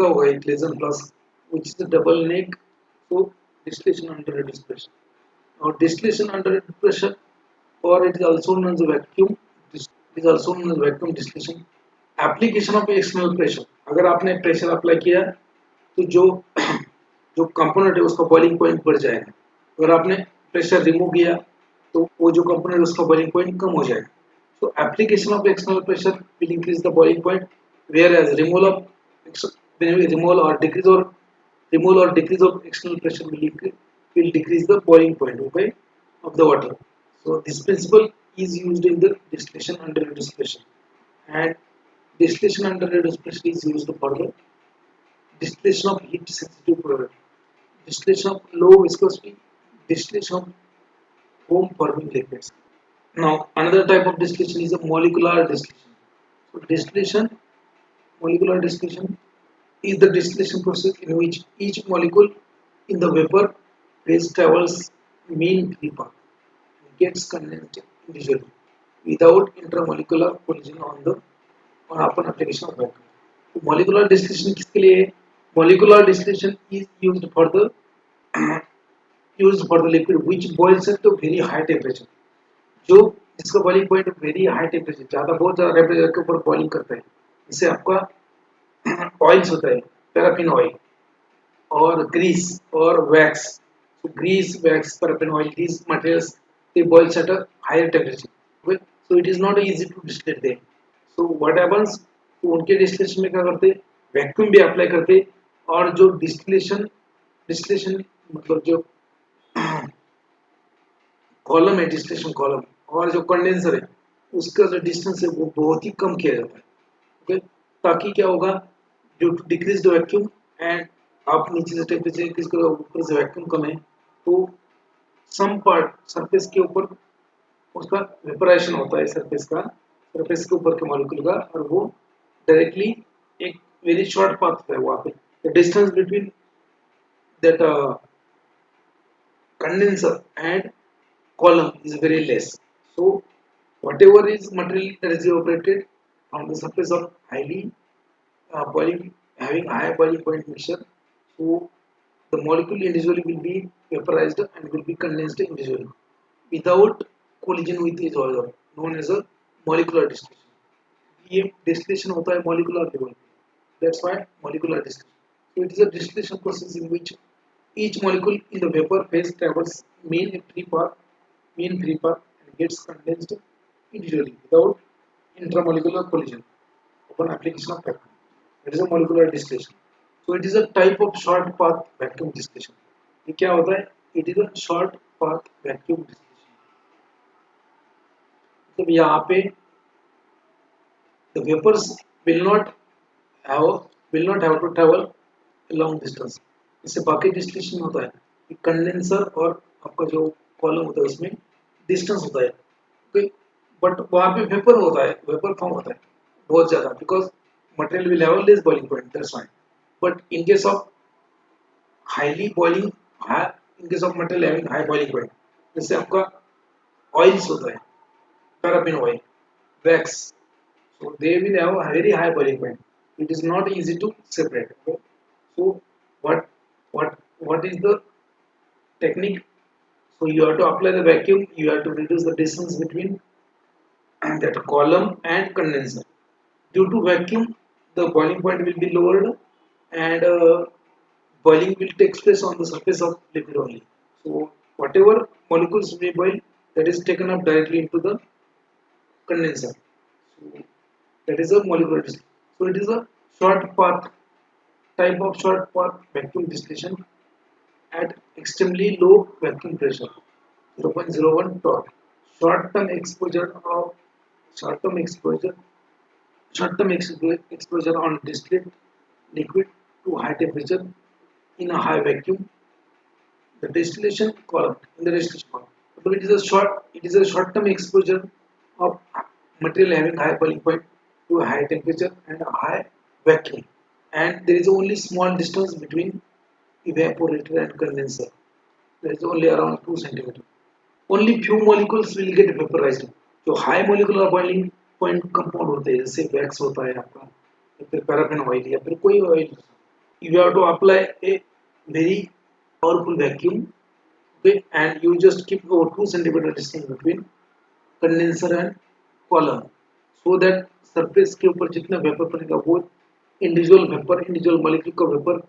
Speaker 1: होगा एक Claisen plus, which is the double neck. So distillation under reduced pressure. Now distillation under reduced pressure, or it is also known as vacuum. It is also known as vacuum distillation. Application of external pressure. अगर आपने pressure apply किया तो जो component है उसका boiling point बढ़ जाएगा. अगर आपने प्रेशर रिमूव किया तो वो जो कंपोनेंट है उसका बॉइलिंग पॉइंट कम हो जाएगा. So application of external pressure will increase the boiling point, whereas removal or decrease of external pressure will decrease the boiling point, okay, of the water. So this principle is used in the distillation under reduced pressure, and distillation under reduced pressure is used for the distillation of heat sensitive product, distillation of low viscosity, distillation of home forming liquids. Now another type of distillation is a molecular distillation. So molecular distillation is the distillation process in which each molecule in the vapor phase travels mean free path and gets condensed individually without intermolecular collision upon application of vacuum. So molecular distillation किसके लिए है? Molecular distillation is used for the liquid which boils at a very high temperature. जो जिसका boiling point very high temperature, बहुत ज़्यादा temperature के ऊपर boiling करता है, इससे आपका ऑयल्स होता है, पैराफिन ऑयल और ग्रीस और wax. So grease, wax, paraffin oil, these materials they boil at a higher temperature. Okay? So it is not easy to distillate them. So what happens? तो उनके डिस्टिलेशन में क्या करते, vacuum भी apply करते, और जो डिस्टिलेशन मतलब जो कॉलम है, डिस्टिलेशन कॉलम और जो कंडेंसर है उसका जो डिस्टेंस है वो बहुत ही कम किया जाता है. ओके, ताकि क्या होगा, due to decrease the vacuum and आप नीचे से टेम्परेचर इंक्रीज करो, ऊपर से वैक्यूम कम है, तो सम पार्ट सरफेस के ऊपर उसका वेपराइजेशन होता है, सरफेस के ऊपर के मॉलिक्यूल का, और वो डायरेक्टली एक वेरी शॉर्ट पाथ है वहाँ पे. The distance between that condenser and column is very less. So whatever is material that is evaporated from the surface of highly having high boiling point mixture, so the molecule individually will be vaporized and will be condensed individually without collision with each other, known as a molecular distillation. ये distillation होता है molecular level, that's why molecular distillation. So it is a distillation process in which each molecule in the vapor phase travels mean free path and gets condensed individually without intermolecular collision upon application of vacuum. That is a molecular distillation. So it is a type of short path vacuum distillation. ये क्या होता है? It is a short path vacuum distillation. तो यहाँ पे the vapors will not have to travel a long distance. इससे बाकी distillation होता है कंडेंसर और आपका जो कॉलम होता है उसमें डिस्टेंस होता है, ओके, बट वहाँ पे वेपर होता है, वेपर फॉर्म होता है बहुत ज़्यादा, because material will have less boiling point, that's why. But in case of highly boiling, in case of material having high boiling point, जैसे आपका ऑयल्स होता है, paraffin oil, wax, so they will have a very high boiling point. It is not easy to separate. Okay? So what what is the technique? So you have to apply the vacuum. You have to reduce the distance between that column and condenser. Due to vacuum, the boiling point will be lowered, and boiling will take place on the surface of liquid only. So whatever molecules may boil, that is taken up directly into the condenser. So that is a molecular distillation. So it is a short path type of short path vacuum distillation at extremely low vacuum pressure, 0.01 torr. Short-term exposure of short-term exposure short-term exposure on distillate liquid to high temperature in a high vacuum. The distillation column in the distillation column. So it is a short-term exposure of material having high boiling point to a high temperature and a high vacuum, and there is only small distance between evaporator and condenser. There is only around 2 centimeters. Only few molecules will get vaporized. जो high molecular boiling point compound होते हैं, जैसे wax होता है आपका, या फिर paraffin oil या फिर कोई oil, you have to apply a very powerful vacuum, okay, and you just keep over 2 centimeter distance between condenser and column, so that surface के ऊपर जितना वेपर बनेगा वो इंडिविजुअल मॉलिक्यूल का वेपर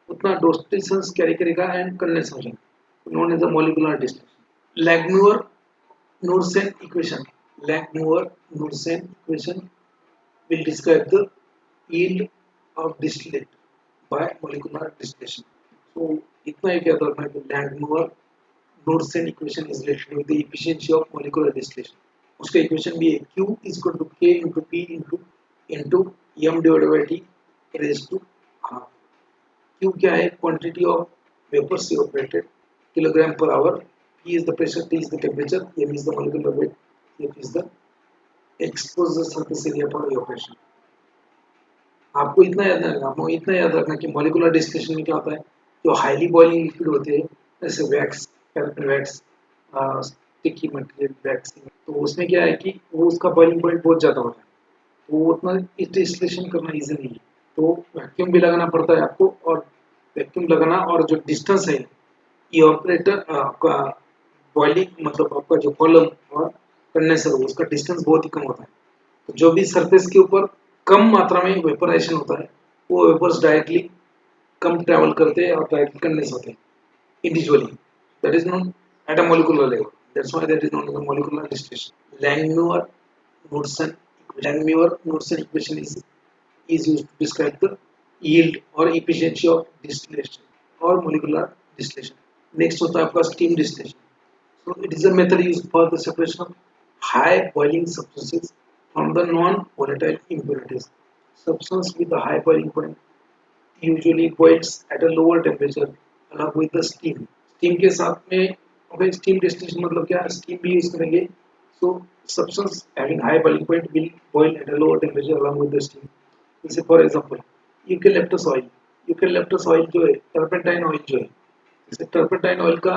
Speaker 1: उतना डिस्टेंस कैरी करेगा एंड कंडेंस हो जाएगा, known as a molecular distance. Lagmuir-Knudsen equation Lagmuir-Knudsen equation will describe the yield of distillate by molecular distillation. So इतना ही याद रखना है कि Lagmuir-Knudsen equation is related with the efficiency of molecular distillation. उसका equation भी है Q is equal to K into P into M divided by T raised to half. Q क्या है? Quantity of vapors evaporated kilogram per hour. P is the pressure, T is the temperature, M is the molecular weight, F is the exposed surface area for evaporation. आपको इतना याद रखना, आपको इतना याद रखना कि मॉलिक्यूलर डिस्टिलेशन में क्या होता है, जो हाईली बॉइलिंग लिक्विड होते हैं जैसे wax, paraffin wax, sticky material wax, तो उसमें क्या है कि वो उसका बॉइलिंग पॉइंट बहुत ज़्यादा होता है, तो वो उतना डिस्टिलेशन करना ईजी नहीं है, तो वैक्यूम भी लगाना पड़ता है आपको, और वैक्यूम लगाना और जो डिस्टेंस है इवेपोरेटर आपका बॉइलिंग मतलब आपका जो कॉलम और कंडेंसर उसका डिस्टेंस बहुत ही कम होता है, तो जो भी सरफेस के ऊपर कम मात्रा में वेपोराइजेशन होता है वो वेपर्स डायरेक्टली कम ट्रैवल करते हैं और डायरेक्टली कंडेंस होते हैं individually, that is known at a molecular level, that's why that is known as a molecular distillation. Langmuir-Knudsen equation is used to describe the yield or efficiency of distillation or molecular distillation. Next होता है आपका steam distillation. So it is a method used for the separation of high boiling substances from the non-volatile impurities. Substance with a high boiling point usually boils at a lower temperature along with the steam. Steam के साथ में okay, steam distillation मतलब क्या? Steam भी use करेंगे. So substance having high boiling point will boil at a lower temperature along with the steam. जैसे for example, eucalyptus oil जो है, turpentine oil जो है, जैसे turpentine oil का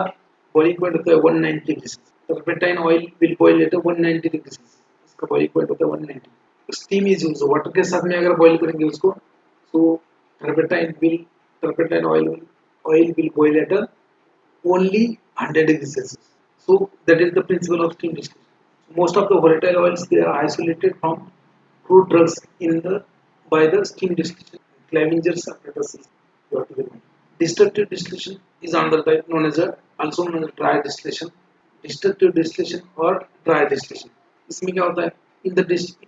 Speaker 1: boiling point होता है 190 degree. Turpentine oil will boil at a 190 degree, इसका boiling point होता है 190। Steam is used, water के साथ में अगर boil करेंगे उसको, so turpentine oil will boil at a only 100 degrees Celsius. So that is the principle of steam distillation. Most of the volatile oils they are isolated from crude drugs by the steam distillation. Clavinger's apparatus. Destructive distillation is another type known as also known as dry distillation. Destructive distillation or dry distillation. इसमें क्या होता है? It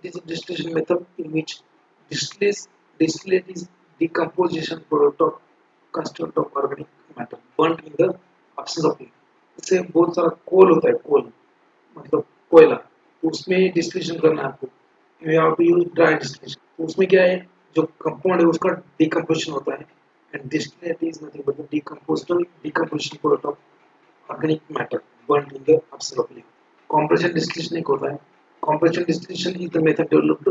Speaker 1: is a distillation method in which distillate is decomposition product of constituent of organic matter burnt in the absence of heat. इससे बहुत सारा कोल होता है, कोल मतलब कोयला, तो उसमें डिस्टिलेशन करना है आपको, you have to use dry distillation. तो उसमें क्या है, जो कंपाउंड है उसका डिकम्पोजिशन होता है and distillate is nothing but the decomposition product of organic matter burnt in the upstream of liquid. Compression distillation एक होता है. Compression distillation is the method developed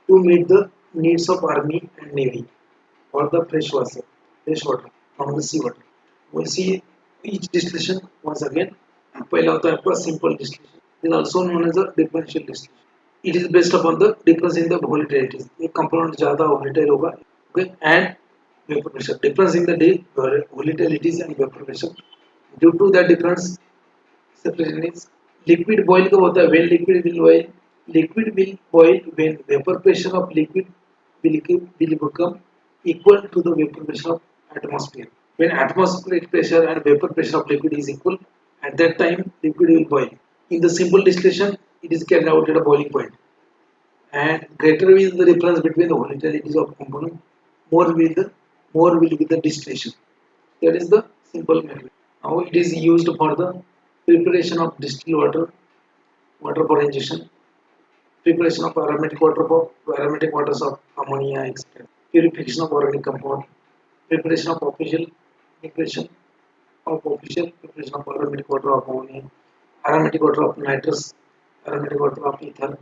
Speaker 1: to meet the needs of army and navy for the fresh water from the sea water. We see each distillation once again. पहला होता है आपका simple distillation. It is also known as a differential distillation. It is based upon the difference in the volatilities. एक component ज़्यादा volatile होगा, okay, and vapor pressure. Difference in the volatilities and vapor pressure. Due to that difference, separation is liquid boil कब होता है? When liquid will boil when vapor pressure of liquid will become equal to the vapor pressure of atmosphere. When atmospheric pressure and vapor pressure of liquid is equal, at that time liquid will boil. In the simple distillation, it is carried out at a boiling point, and greater is the difference between the volatilities of component, more will be the distillation. That is the simple method. Now it is used for the preparation of distilled water for injection, preparation of aromatic waters of ammonia, etc. Purification of organic compound, preparation of preparation preparation of aromatic water of ammonia, aromatic water of nitrous, aromatic water of ether,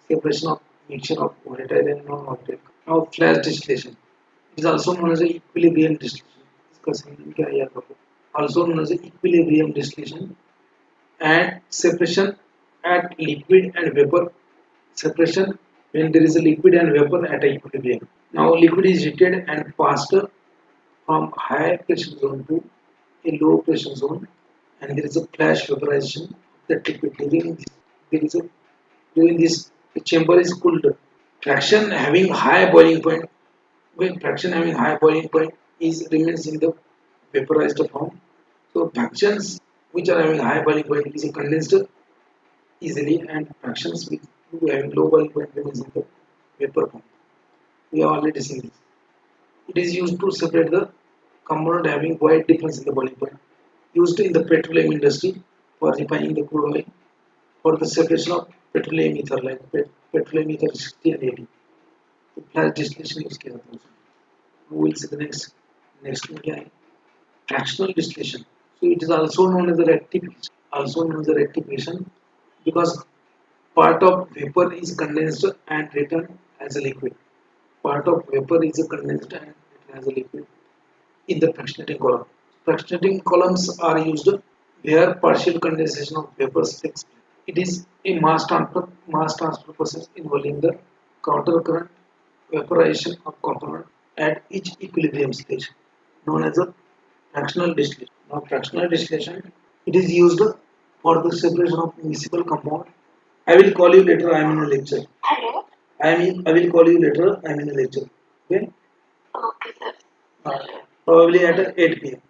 Speaker 1: separation of mixture of volatile and non-volatile. Now flash distillation. It is also known as equilibrium distillation. Also known as equilibrium distillation and separation at liquid and vapor separation when there is a liquid and vapor at equilibrium. Now liquid is heated and passed from high pressure zone to a low pressure zone, and there is a flash vaporization of that liquid. During this the chamber is cooled. Fraction having high boiling point. When fraction having high boiling point is remains in the vaporized form. So fractions which are having high boiling point is condensed easily, and fractions which having low boiling point remains in the vapor form. We have already seen this. It is used to separate the component having wide difference in the boiling point. Used in the petroleum industry for refining the crude oil, for the separation of petroleum ether like petroleum ether 60 and 80. तो flash distillation use किया जाता है उसमें. We will see the next में क्या है? Fractional distillation. So it is also known as a rectification because part of vapor is condensed and returned as a liquid. Part of vapor is condensed and returned as a liquid in the fractionating column. Fractionating columns are used where partial condensation of vapors takes place. It is a mass transfer process involving the counter current vaporization of component at each equilibrium stage, known as a fractional distillation. Now, fractional distillation, it is used for the separation of miscible compound. I will call you later. I am in a lecture.
Speaker 2: Hello.
Speaker 1: I will call you later. I am in a lecture. Okay.
Speaker 2: Okay, sir.
Speaker 1: Probably at 8 p.m.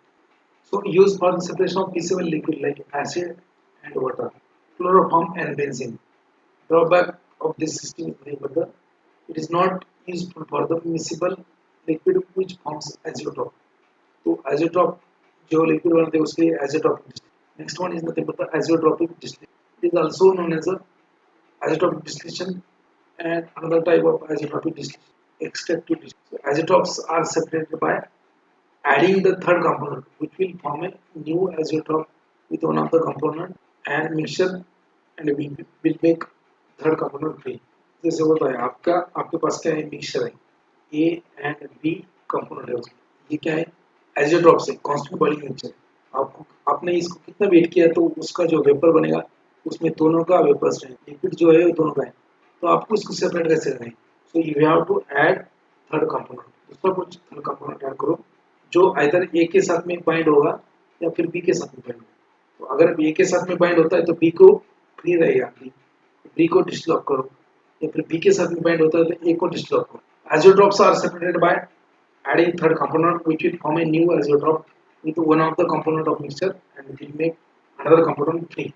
Speaker 1: So, used for the separation of miscible liquid like acid and water, chloroform and benzene. Drawback of this system is that it is not useful for the miscible liquid which forms azeotrope. तो azeotrope जो liquid बनते हैं उसके azeotropic distillation. Next one is nothing but the azeotropic distillation. It is also known as a azeotropic distillation and another type of azeotropic distillation, extractive distillation. So azeotropes are separated by adding the third component, which will form a new azeotrope with one of the component and mixture, and will make third component free. जैसे होता है आपके पास क्या है? Mixture है, ए and B component है उसमें. ये क्या है? एजियोट्रॉप से कांस्टेंट बॉइलिंग मिक्सचर. आपने इसको कितना वेट किया तो उसका जो वेपर बनेगा उसमें दोनों का वेपर स्ट्रेंथ लिक्विड जो है वो दोनों का है. तो आपको इसको सेपरेट कैसे करना है? So you have to add third component. दूसरा कुछ थर्ड कंपोनेंट ऐड करो जो आइदर ए के साथ में बाइंड होगा या फिर बी के साथ में बाइंड होगा. तो अगर ए के साथ में बाइंड होता है तो बी को फ्री रहेगा, बी को डिस्लॉक करो, या फिर बी के साथ में बाइंड होता है तो ए को डिस्लॉक करो. Azeotropes are separated by adding third component, which will form a new azeotrope with one of the component of mixture and will make another component free.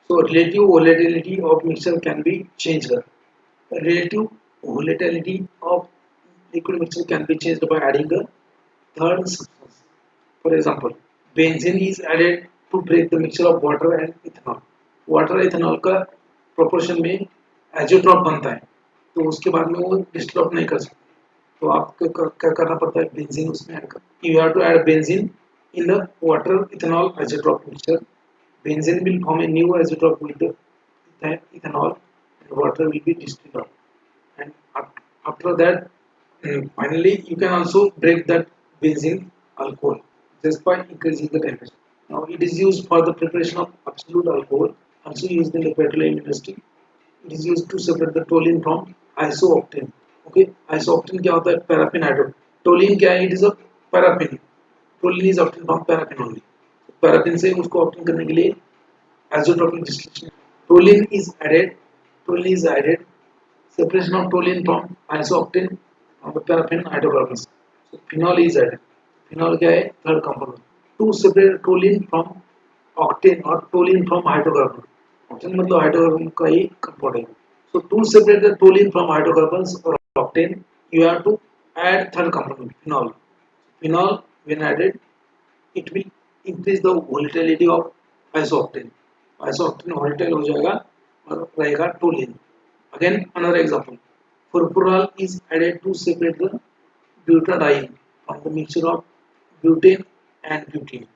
Speaker 1: So relative volatility of mixture can be changed. Relative volatility of liquid mixture can be changed by adding a third substance. For example, benzene is added to break the mixture of water and ethanol. Water ethanol का proportion में azeotrope बनता है, तो उसके बाद में वो disturb नहीं कर सकते. तो आपको क्या करना पड़ता है, बेंजीन उसमें ऐड कर, you have to add benzene in the water ethanol azeotropic mixture. Benzene will form a new azeotrope with the ethanol and water will be distilled out. And after that, finally you can also break that benzene alcohol just by increasing the temperature. Now it is used for the preparation of absolute alcohol, also used in the petroleum industry. It is used to separate the toluene from isooctane. Okay, isooctane क्या होता है, paraffin hydride. Toluene क्या है, it is a paraffin. Toluene is obtained from paraffin only. Paraffin से उसको obtain करने के लिए azeotropic distillation. Toluene is added. Toluene is added. Separation of toluene from isooctane from the paraffin hydrocarbons. So phenol is added. Phenol क्या है, third component. To separate toluene from octane or toluene from hydrocarbon. Octane मतलब hydrocarbon का ही compound है. So to separate the toluene from hydrocarbons or octane, you have to add third component, phenol. Phenol, when added, it will increase the volatility of isooctane. Isooctane volatile हो जाएगा और रहेगा toluene. Again, another example. Furfural is added to separate the butadiene from the mixture of butane and butene.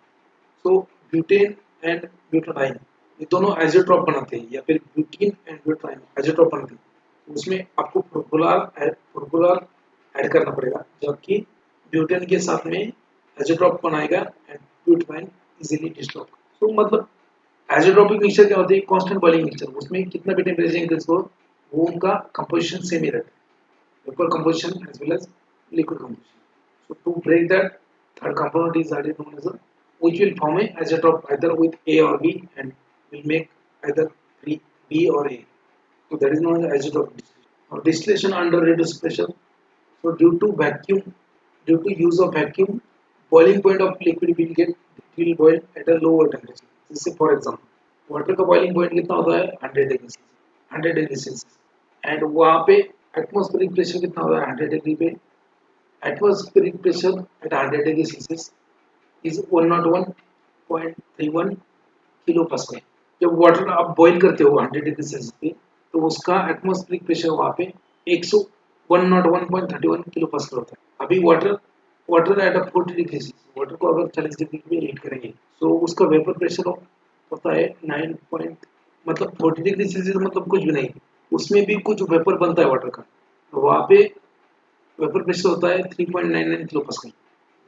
Speaker 1: So butane and butadiene ये दोनों azeotrope बनाते हैं, या फिर butene and butadiene azeotrope बनाते हैं. उसमें आपको फुरफुराल ऐड करना पड़ेगा, जबकि ब्यूटेन के साथ में एजेट्रोप बनाएगा एंड ब्यूटाडाइन इजीली डिस्ट्रॉय. सो मतलब एजेट्रोपिक मिक्सचर क्या होती है, कांस्टेंट बॉइलिंग मिक्सचर. उसमें कितना भी टेंपरेचर इंक्रीज हो वो उनका कंपोजिशन सेम ही रहता है, vapour composition as well as liquid composition. So to break that, third component is added known as a, which will form a azeotrope either with A or B and will make either B or A. So that is known as azeotropic distillation. Now distillation under reduced pressure. So due to use of vacuum, boiling point of liquid will boil at a lower temperature. जैसे for example, water का boiling point कितना होता है 100 degree Celsius, 100 degree Celsius, and वहाँ पे atmospheric pressure कितना होता है 100 डिग्री पे. Atmospheric pressure at 100 degree Celsius is 101.31 kilo pascal. जब वाटर आप बॉईल करते हो 100 डिग्री सेल्सियस पे, तो उसका एटमॉस्फेरिक प्रेशर वहाँ पे 101.31 किलो पास्कल होता है. अभी water at 40 degree Celsius, water को अगर 40 डिग्री पे हीट करेंगे तो उसका वेपर प्रेशर होता है 9 मतलब 40 डिग्री सेल्सियस मतलब कुछ भी नहीं, उसमें भी कुछ वेपर बनता है वाटर का. तो वहाँ पे वेपर प्रेशर होता है 3.99 kilo pascal.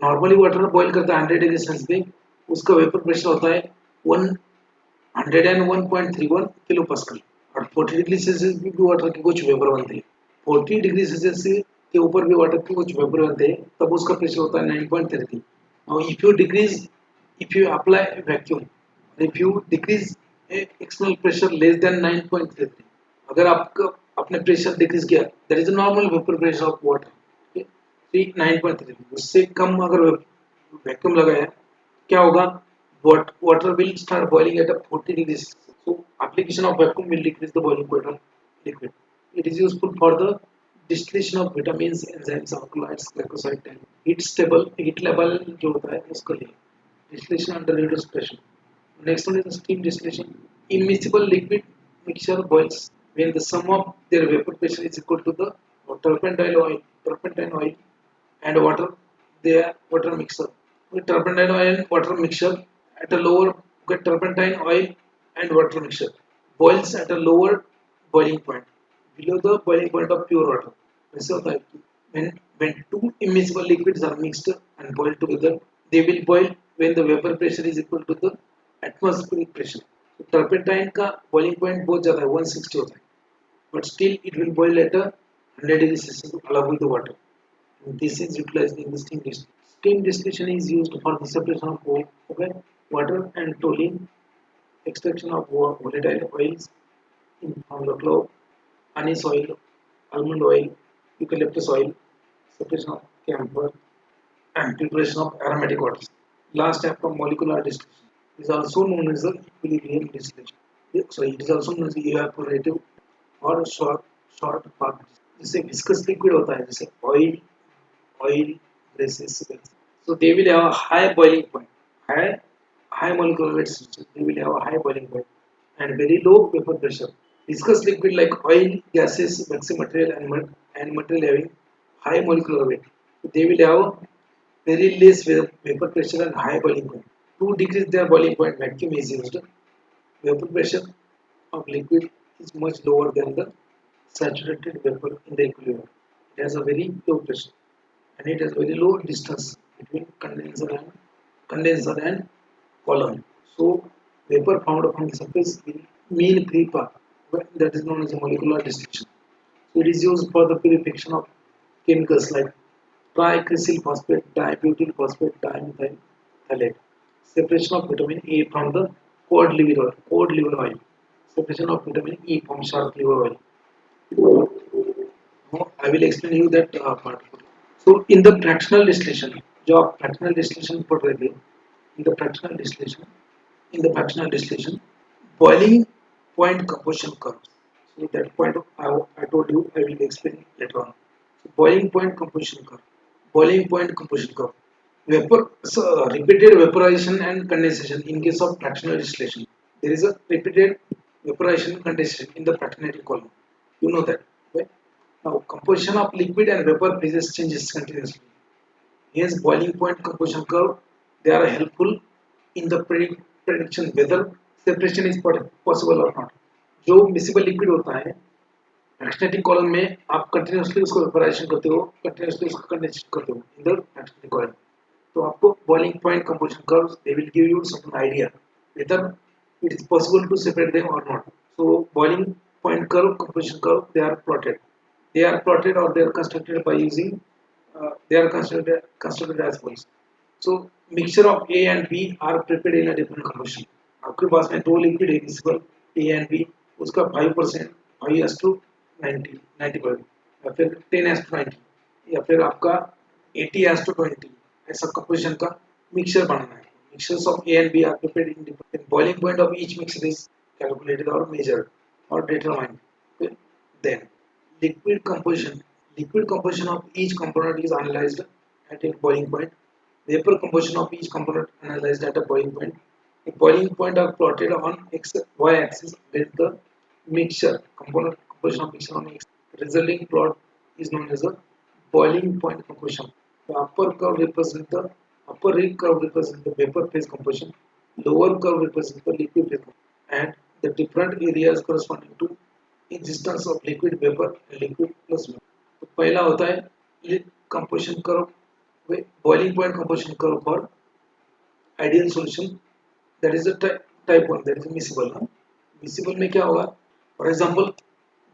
Speaker 1: Normally water boil करता है 100 डिग्री सेल्सियस पे, उसका वेपर प्रेशर होता है 101.31 किलो पास्कल. और 40 डिग्री सेल्सियस भी वाटर के कुछ वेपर बनते हैं. 40 डिग्री सेल्सियस के ऊपर भी वाटर के कुछ वेपर बनते हैं, तब उसका प्रेशर होता है 9.33. Now if you apply a vacuum, if you decrease external pressure less than 9.33, अगर आपका आपने प्रेशर डिक्रीज किया, that is normal vapour pressure of water, 9.3, उससे कम अगर वैक्यूम लगाया क्या होगा, water will start boiling at a 40 degrees. So application of vacuum will decrease the boiling point of liquid. It is useful for the distillation of vitamins, enzymes, alkaloids, glycosides and heat level जो होता है उसके लिए distillation under reduced pressure. Next one is the steam distillation. Immiscible liquid mixture boils when the sum of their vapor pressure is equal to the turpentine oil and water mixture. With turpentine oil and water mixture at a lower, turpentine oil and water mixture boils at a lower boiling point below the boiling point of pure water. वैसे होता है कि when two immiscible liquids are mixed and boiled together, they will boil when the vapor pressure is equal to the atmospheric pressure. तो turpentine का boiling point बहुत ज़्यादा है, 160 होता है, but still it will boil at a 100 degree Celsius along with the water. And this is utilized in the steam distillation. Steam distillation is used for the separation of water and toluene, extraction of volatile oils from the clove, anise oil, almond oil, eucalyptus oil, separation of camphor, and preparation of aromatic waters. Last step of molecular distillation is also known as the equilibrium distillation. Sorry, it is also known as the evaporative और short path. जैसे viscous liquid होता है, जैसे oil graces, so they will have a high boiling point, high molecular weight system, they will have a high boiling point and very low vapor pressure. Viscous liquid like oil, gases, waxy material and material having high molecular weight. They will have very less vapor pressure and high boiling point. To decrease their boiling point, vacuum is used. Vapor pressure of liquid is much lower than the saturated vapor in the equilibrium. It has a very low pressure and it has very low distance between condenser and column. So vapor found upon the surface will mean free path, that is known as a molecular distillation. So it is used for the purification of chemicals like tricrysyl phosphate, dibutyl phosphate, dimethyl phthalate. Separation of vitamin A from the cod liver oil. Separation of vitamin E from shark liver oil. Now I will explain you that part. So in the fractional distillation, जो आप fractional distillation पढ़ रहे थे, in the fractional distillation, boiling point composition curve. So that point I told you I will explain later on. So boiling point composition curve. Boiling point composition curve. Repeated vaporization and condensation in case of fractional distillation. There is a repeated vaporization and condensation in the fractionating column. You know that, right? Now composition of liquid and vapor phases changes continuously. Hence boiling point composition curve, they are helpful in the prediction whether separation is possible or not. जो miscible liquid होता है fractionating column में आप continuously उसको vaporization करते हो, continuously उसको condensation करते हो in the fractionating column. तो आपको boiling point composition curves, they will give you certain idea whether it is possible to separate them or not. So boiling point curve, composition curve, they are plotted. They are plotted or they are constructed by using they are constructed as follows. So mixture of A and B are prepared in a different composition. आपके पास में दो liquid है मिक्सिबल A and B, उसका 5% 5:90 या फिर 10:90 या फिर आपका 80:20 ऐसा composition का mixture बनाना है. Mixtures of A and B are prepared in different. Boiling point of each mixture is calculated or measured or determined. Okay. Then liquid composition of each component is analyzed at a boiling point. Vapor composition of each component analyzed at a boiling point. A boiling point are plotted on y-axis with the mixture composition of mixture on x. The resulting plot is known as a boiling point composition. The upper curve represents the vapor phase composition. Lower curve represents the liquid phase composition, and the different areas corresponding to existence of liquid vapor and liquid plus vapor. तो पहला होता है composition curve, boiling point composition curve for ideal solution. That is the type 1, that is miscible. Miscible में क्या होगा? For example,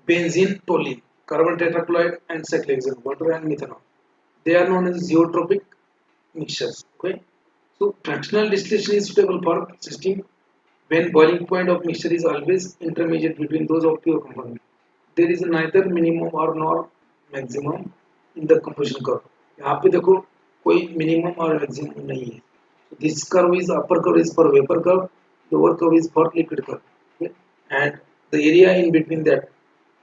Speaker 1: benzene, toluene, carbon tetrachloride and cyclohexane, water and methanol. They are known as azeotropic mixtures. Okay. So fractional distillation is suitable for system when boiling point of mixture is always intermediate between those of pure component. There is neither minimum or nor maximum in the composition curve. यहाँ पे देखो कोई minimum और maximum नहीं है. So this curve is upper curve is for vapor curve, lower curve is for liquid curve. Okay? And the area in between that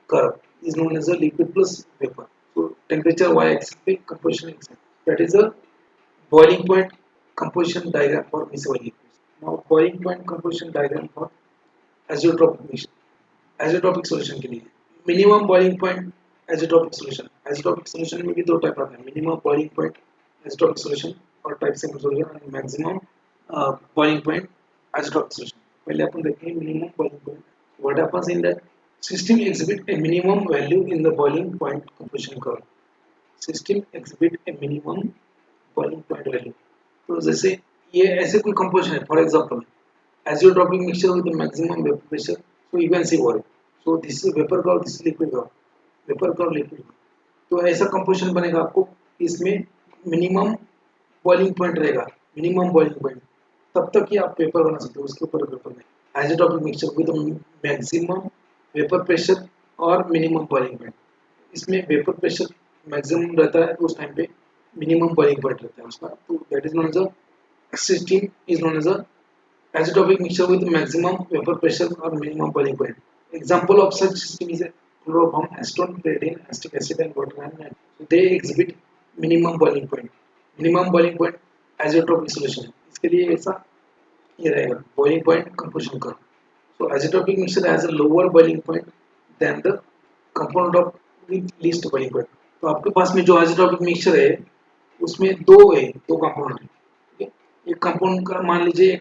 Speaker 1: curve is known as a liquid plus vapor. So temperature y-axis पे composition x-axis. That is a boiling point composition diagram for miscible liquids. Now boiling point composition diagram for azeotropic mixture. Azeotropic solution के लिए minimum boiling point azeotropic solution. Azeotropic solution में भी दो type आते हैं, minimum boiling point azeotropic solution और type single solution and maximum boiling point azeotropic solution. पहले अपन देखते हैं minimum boiling point. What happens in that system exhibit a minimum value in the boiling point composition curve. System exhibit a minimum boiling point value. तो जैसे ये ऐसे कोई composition है, for example azeotropic mixture with the maximum vapor pressure. So you can see what. So this is vapor curve, this is liquid curve. Vapor curve, liquid curve. तो ऐसा composition बनेगा आपको, इसमें minimum boiling point रहेगा, minimum boiling point. तब तक ही आप paper बना सकते हो, उसके ऊपर पेपर नहीं. Azeotropic mixture with maximum vapor pressure और minimum boiling point. इसमें vapor pressure maximum रहता है, उस टाइम पे minimum boiling point रहता है उसका. तो that is known as a system is known as a azeotropic mixture with maximum vapor pressure or minimum boiling point. Example of such system is a chloroform, acetone, pyridine, acetic acid and water and nitrogen. So they exhibit minimum boiling point. Minimum boiling point azeotropic solution. इसके लिए ऐसा ये रहेगा boiling point composition curve. So azeotropic mixture has a lower boiling point than the component of with least boiling point. तो आपके पास में जो आइसोटॉपिक मिक्सचर है उसमें दो कंपोनेंट है, ठीक है। एक कंपाउंड का मान लीजिए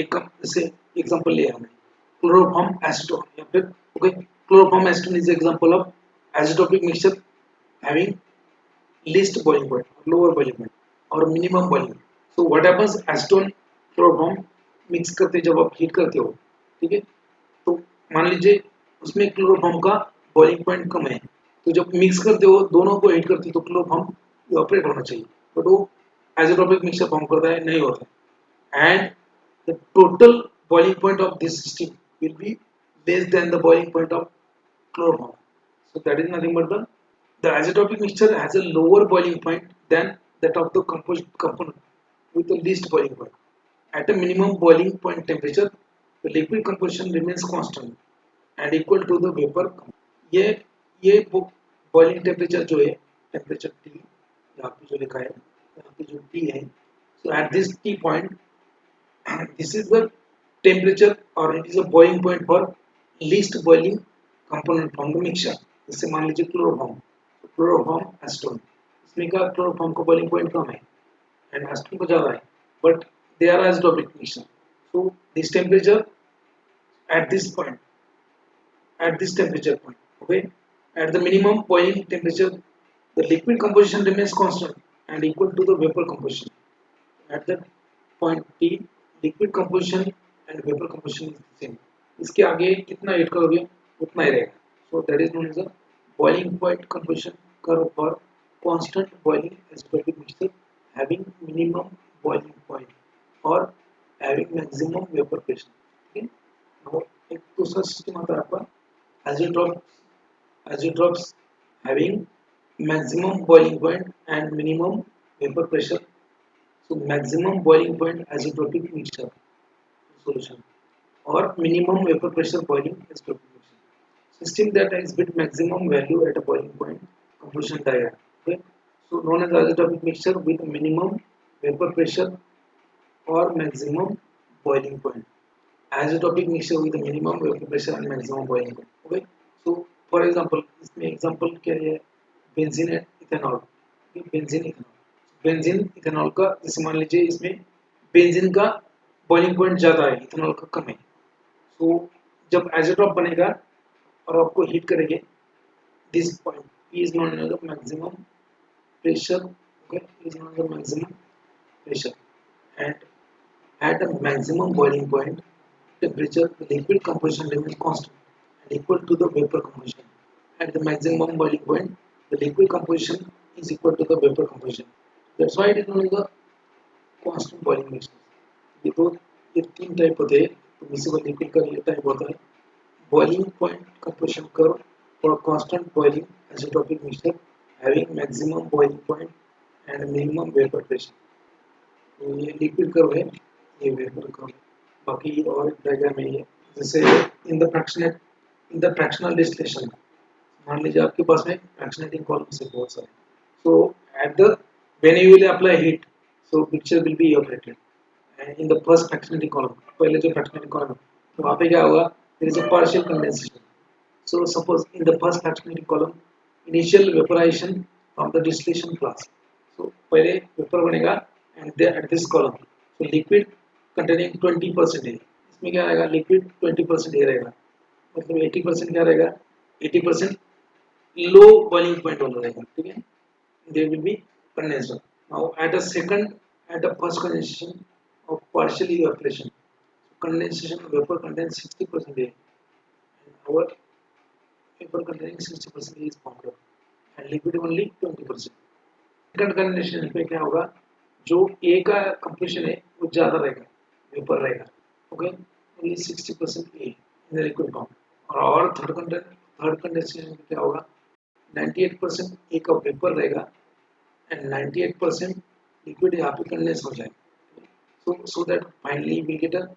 Speaker 1: एक जैसे एग्जांपल लिया हमने क्लोरोफॉर्म एसीटोन या फिर okay chloroform acetone is example of azeotropic mixture having least boiling point, lower boiling point और minimum boiling. So what happens acetone chloroform mix करते जब आप हीट करते हो, ठीक है, तो मान लीजिए उसमें क्लोरोफॉर्म का बॉइलिंग पॉइंट कम है, तो जब मिक्स करते हो दोनों को हीट करते हो तो क्लोरोफॉर्म इवापोरेट होना चाहिए, बट वो एज़ोट्रोपिक मिक्सचर फॉर्म करता है, नहीं होता, and the total boiling point of this system will be less than the boiling point of chloroform. So that is nothing but the azeotropic mixture has a lower boiling point than that of the composite component with the least boiling point. At a minimum boiling point temperature, the liquid composition remains constant and equal to the vapor. ये boiling temperature जो है temperature T यहाँ पे जो लिखा है यहाँ पे जो T है, so at this T point this is the temperature or it is a boiling point for least boiling component from the mixture. जैसे मान लीजिए क्लोरोफॉर्म एसीटोन, इसमें का क्लोरोफॉर्म का बॉइलिंग पॉइंट कम है एंड एसीटोन को ज़्यादा है, but they are isotopic mixture, so this temperature at this point at this temperature point, okay, at the minimum boiling temperature the liquid composition remains constant and equal to the vapor composition. At that point T liquid composition and vapor composition is the same. इसके आगे कितना heat करोगे उतना ही रहेगा, so that is known as a boiling point composition curve for constant boiling azeotropic mixture having minimum boiling point or having maximum vapor pressure. Okay, now एक दूसरा system आता है आपका azeotrops having maximum boiling point and minimum vapor pressure. So maximum boiling point azeotropic mixture solution or minimum vapor pressure boiling azeotropic mixture system that exhibit maximum value at a boiling point composition diagram. Okay, so known as azeotropic mixture with minimum vapor pressure or maximum boiling point. Azeotropic mixture with minimum vapor pressure and maximum boiling point. Okay, so for example इसमें example क्या है, benzene ethanol, benzene ethanol का जैसे मान लीजिए इसमें benzene का boiling point ज़्यादा है, इथेनॉल का कम है, तो जब एज़ोट्रोप बनेगा और आपको हीट करेंगे this point P is known as the maximum pressure. Okay, P is known as the maximum pressure and at the maximum boiling point temperature the liquid composition remains constant and equal to the vapor composition. At the maximum boiling point the liquid composition is equal to the vapor composition. That's why it is known as the constant boiling mixture. ये तीन type होते हैं, तो मिक्सिबल liquid का ये type होता है boiling point composition curve for constant boiling azeotropic mixture having maximum boiling point and minimum vapor pressure. तो ये लिक्विड कर्व है, ये वेपर कर्व है, बाकी और एक डायग्राम है ये, जैसे इन द फ्रैक्शनल डिस्टिलेशन, मान लीजिए आपके पास में फ्रैक्शनेटिंग कॉलम्स है बहुत सारे, so at the when you will apply heat so mixture will be evaporated and in the first fractionating column, पहले जो fractionating column तो वहाँ पे क्या होगा, there is a partial condensation. So suppose in the first fractionating column initial vaporization from the distillation class, so पहले vapour बनेगा and there at this column so liquid containing 20% है, इसमें क्या रहेगा liquid 20% ये रहेगा, मतलब 80% क्या रहेगा, 80% लो boiling point वाला रहेगा, ठीक है, there will be condensation. Now at the first condensation of partial evaporation, condensation vapor contains 60% air and our vapor containing 60% is formed and liquid only 20%. Second condensation पे क्या होगा, जो A का कंप्रेशन है वो ज़्यादा रहेगा, वेपर रहेगा, okay, only 60% A in the liquid form, और थर्ड कंडेंसेशन में क्या होगा, 98% A का वेपर रहेगा and 98% liquid यहाँ पे कंडेंस हो जाएगा, so that finally we get a